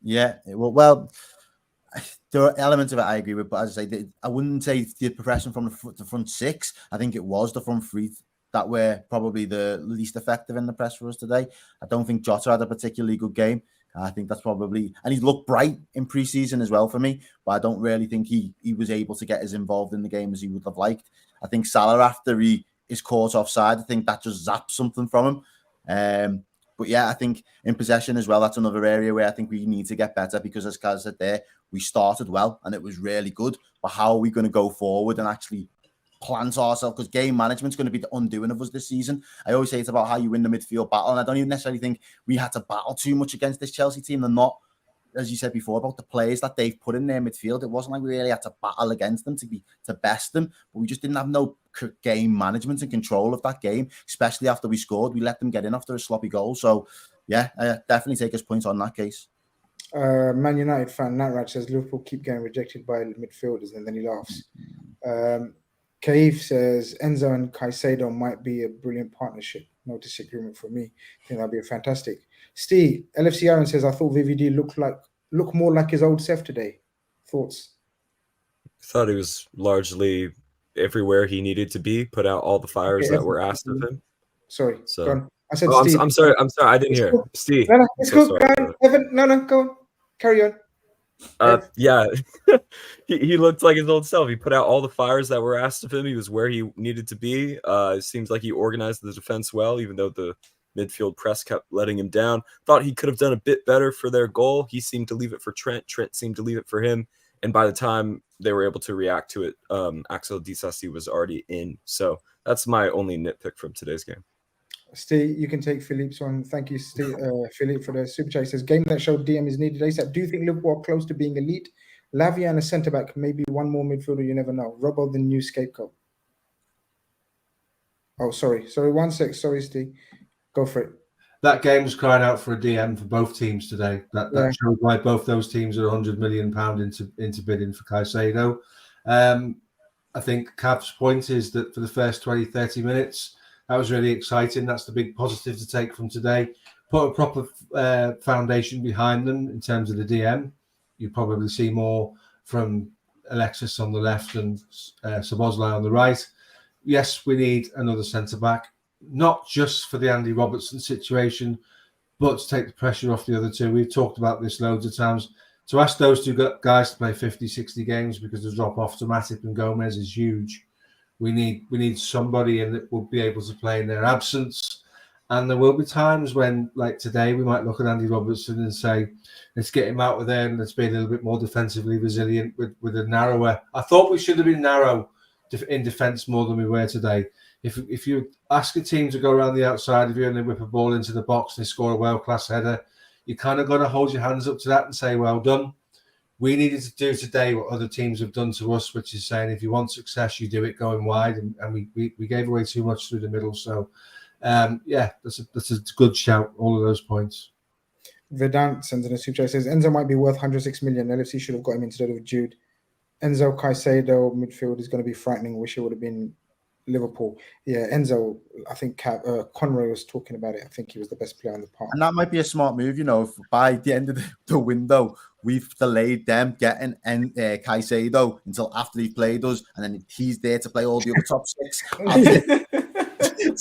Yeah, well, there are elements of it I agree with, but as I say, I wouldn't say the progression from the front 6. I think it was the front 3 that were probably the least effective in the press for us today. I don't think Jota had a particularly good game. I think that's probably, and he looked bright in pre-season as well for me, but I don't really think he was able to get as involved in the game as he would have liked. I think Salah, after he is caught offside, I think that just zaps something from him. But yeah, I think in possession as well, that's another area where I think we need to get better, because as Kaz said there, we started well and it was really good, but how are we going to go forward and actually plant ourselves? Because game management is going to be the undoing of us this season. I always say it's about how you win the midfield battle, and I don't even necessarily think we had to battle too much against this Chelsea team. They're not, as you said before, about the players that they've put in their midfield. It wasn't like we really had to battle against them to best them, but we just didn't have no game management and control of that game, especially after we scored. We let them get in after a sloppy goal. So yeah, definitely take us points on that case. Man United fan Natraj says Liverpool keep getting rejected by midfielders, and then he laughs. Kaif says Enzo and Caicedo might be a brilliant partnership. No disagreement from me. I think that'd be fantastic. Steve, LFC Aaron says, I thought VVD looked more like his old self today. Thoughts? I thought he was largely everywhere he needed to be, put out all the fires that were asked of him. Sorry, So, go on. I said oh, Steve. I'm sorry. I didn't hear. Cool. Steve. No, it's so cool. Go on. Evan, no, go on. Carry on. Yeah, he looked like his old self. He put out all the fires that were asked of him. He was where he needed to be. It seems like he organized the defense well, even though the midfield press kept letting him down. Thought he could have done a bit better for their goal. He seemed to leave it for Trent. Trent seemed to leave it for him. And by the time they were able to react to it, Axel Disasi was already in. So that's my only nitpick from today's game. Steve, you can take Philippe's one. Thank you, Steve, Philippe, for the super chat. He says, game that showed DM is needed ASAP. Do you think Liverpool are close to being elite? Lavia and a centre-back, maybe one more midfielder, you never know. Robbo, the new scapegoat. Oh, sorry. Sorry, 1 sec. Sorry, Steve. Go for it. That game was crying out for a DM for both teams today. That showed why both those teams are £100 million into bidding for Caicedo. I think Cav's point is that for the first 20, 30 minutes, that was really exciting. That's the big positive to take from today. Put a proper foundation behind them in terms of the DM. You probably see more from Alexis on the left and Szoboszlai on the right. Yes, we need another centre-back, not just for the Andy Robertson situation, but to take the pressure off the other two. We've talked about this loads of times. To ask those two guys to play 50, 60 games because the drop-off to Matip and Gomez is huge. We need somebody in that will be able to play in their absence. And there will be times when, like today, we might look at Andy Robertson and say, let's get him out of there and let's be a little bit more defensively resilient with a narrower. I thought we should have been narrow in defence more than we were today. If you ask a team to go around the outside of you and they whip a ball into the box and they score a world-class header, you kind of got to hold your hands up to that and say, well done. We needed to do today what other teams have done to us, which is saying if you want success, you do it going wide. And we gave away too much through the middle. So, that's a good shout, all of those points. Vedant sends in a super chat. Says Enzo might be worth 106 million. LFC should have got him instead of Jude. Enzo Caicedo midfield is going to be frightening. Wish it would have been Liverpool. Yeah, Enzo, I think Conroy was talking about it. I think he was the best player on the park. And that might be a smart move, if by the end of the window, we've delayed them getting Caicedo until after he played us, and then he's there to play all the other top six.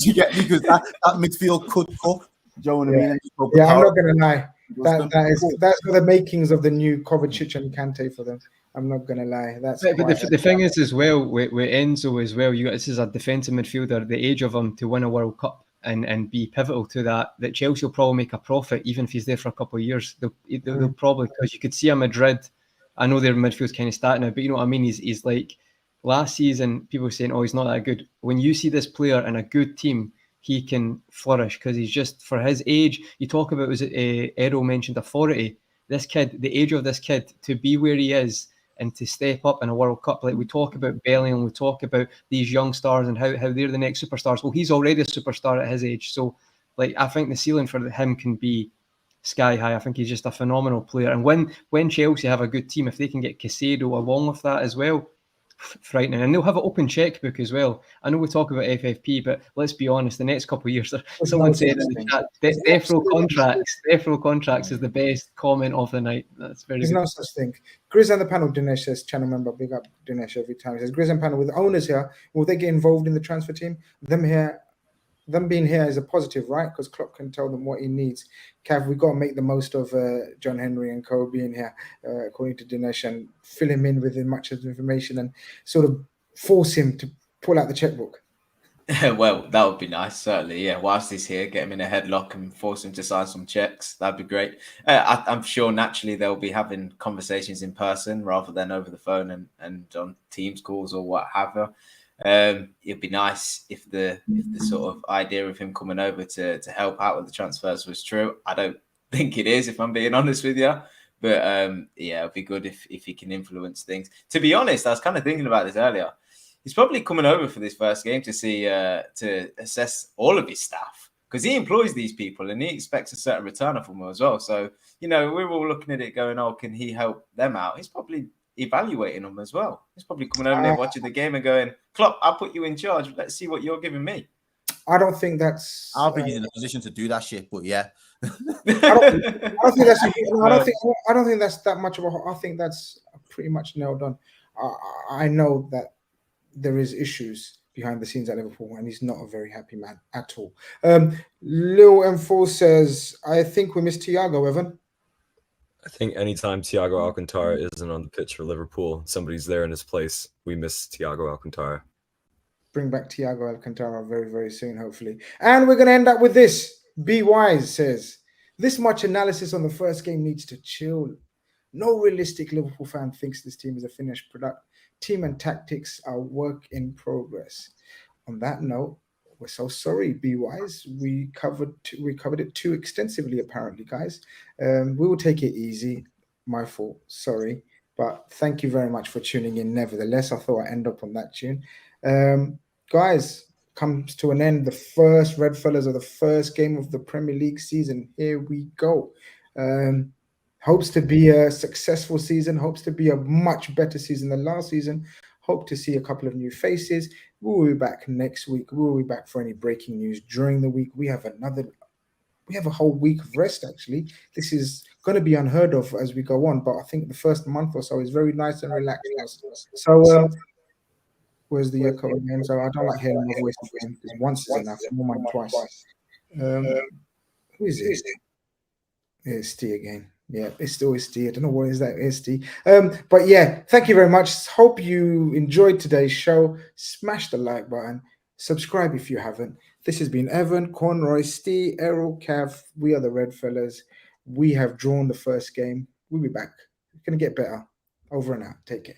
To get me, because that midfield could cook. Do you know what I mean? Yeah, I'm not going to lie. That's for the makings of the new Kovacic and Kante for them. I'm not going to lie. But the thing is as well, with Enzo as well, this is a defensive midfielder, the age of him to win a World Cup and be pivotal to that Chelsea will probably make a profit, even if he's there for a couple of years. They'll probably, because you could see a Madrid, I know their midfield's kind of starting now, but you know what I mean? He's like, last season, people were saying, oh, he's not that good. When you see this player in a good team, he can flourish because he's just, for his age, you talk about, was it Errol mentioned authority? This kid, the age of this kid, to be where he is and to step up in a World Cup. Like we talk about Bellingham, we talk about these young stars and how they're the next superstars. Well, he's already a superstar at his age. So, like, I think the ceiling for him can be sky high. I think he's just a phenomenal player. And when Chelsea have a good team, if they can get Caicedo along with that as well, frightening. And they'll have an open checkbook as well. I know we talk about FFP, but let's be honest, the next couple of years, someone said in the chat, death row contracts is the best comment of the night. That's very There's good. no such thing. Grizz and the panel, Dinesh says, channel member, big up Dinesh every time. He says, Grizz and panel, with owners here, will they get involved in the transfer team? Them being here is a positive, right? Because Klopp can tell them what he needs. Cav, we've got to make the most of John Henry and co being here, according to Dinesh, and fill him in with as much information and sort of force him to pull out the checkbook. Well, that would be nice, certainly. Yeah, whilst he's here, get him in a headlock and force him to sign some checks. That'd be great. I'm sure naturally they'll be having conversations in person rather than over the phone and on Teams calls or what have you. It'd be nice if the sort of idea of him coming over to help out with the transfers was true. I don't think it is, if I'm being honest with you. But it'd be good if he can influence things. To be honest, I was kind of thinking about this earlier. He's probably coming over for this first game to see to assess all of his staff, because he employs these people and he expects a certain return from them as well. So, we're all looking at it going, oh, can he help them out? He's probably evaluating them as well. He's probably coming home there watching the game and going, Klopp, I'll put you in charge. Let's see what you're giving me. I don't think that's. I don't think he's in a position to do that shit, but yeah. I don't think that's. I don't think that's that much of a. I think that's pretty much nailed on. I know that there is issues behind the scenes at Liverpool, and he's not a very happy man at all. Lil M4 says, "I think we miss Thiago, Evan." I think anytime Thiago Alcantara isn't on the pitch for Liverpool, somebody's there in his place. We miss Thiago Alcantara. Bring back Thiago Alcantara very, very soon, hopefully. And we're going to end up with this. Be Wise says, this much analysis on the first game needs to chill. No realistic Liverpool fan thinks this team is a finished product. Team and tactics are work in progress. On that note, we're so sorry, Be Wise. We covered it too extensively, apparently, guys. We will take it easy. My fault. Sorry. But thank you very much for tuning in. Nevertheless, I thought I'd end up on that tune. Guys, comes to an end the first Red Fellas of the first game of the Premier League season. Here we go. Hopes to be a successful season, hopes to be a much better season than last season. Hope to see a couple of new faces. We'll be back next week. We'll be back for any breaking news during the week. We have a whole week of rest, actually. This is going to be unheard of as we go on, but I think the first month or so is very nice and relaxed. So, where's the echo again? So I don't like hearing my voice again, because once is enough, more mind twice. Who is it? It's T again. Yeah, it's still T. I don't know what is that. It's T. But yeah, thank you very much. Hope you enjoyed today's show. Smash the like button. Subscribe if you haven't. This has been Evan, Conroy, Steve, Errol, Cav. We are the Red Fellas. We have drawn the first game. We'll be back. It's going to get better. Over and out. Take care.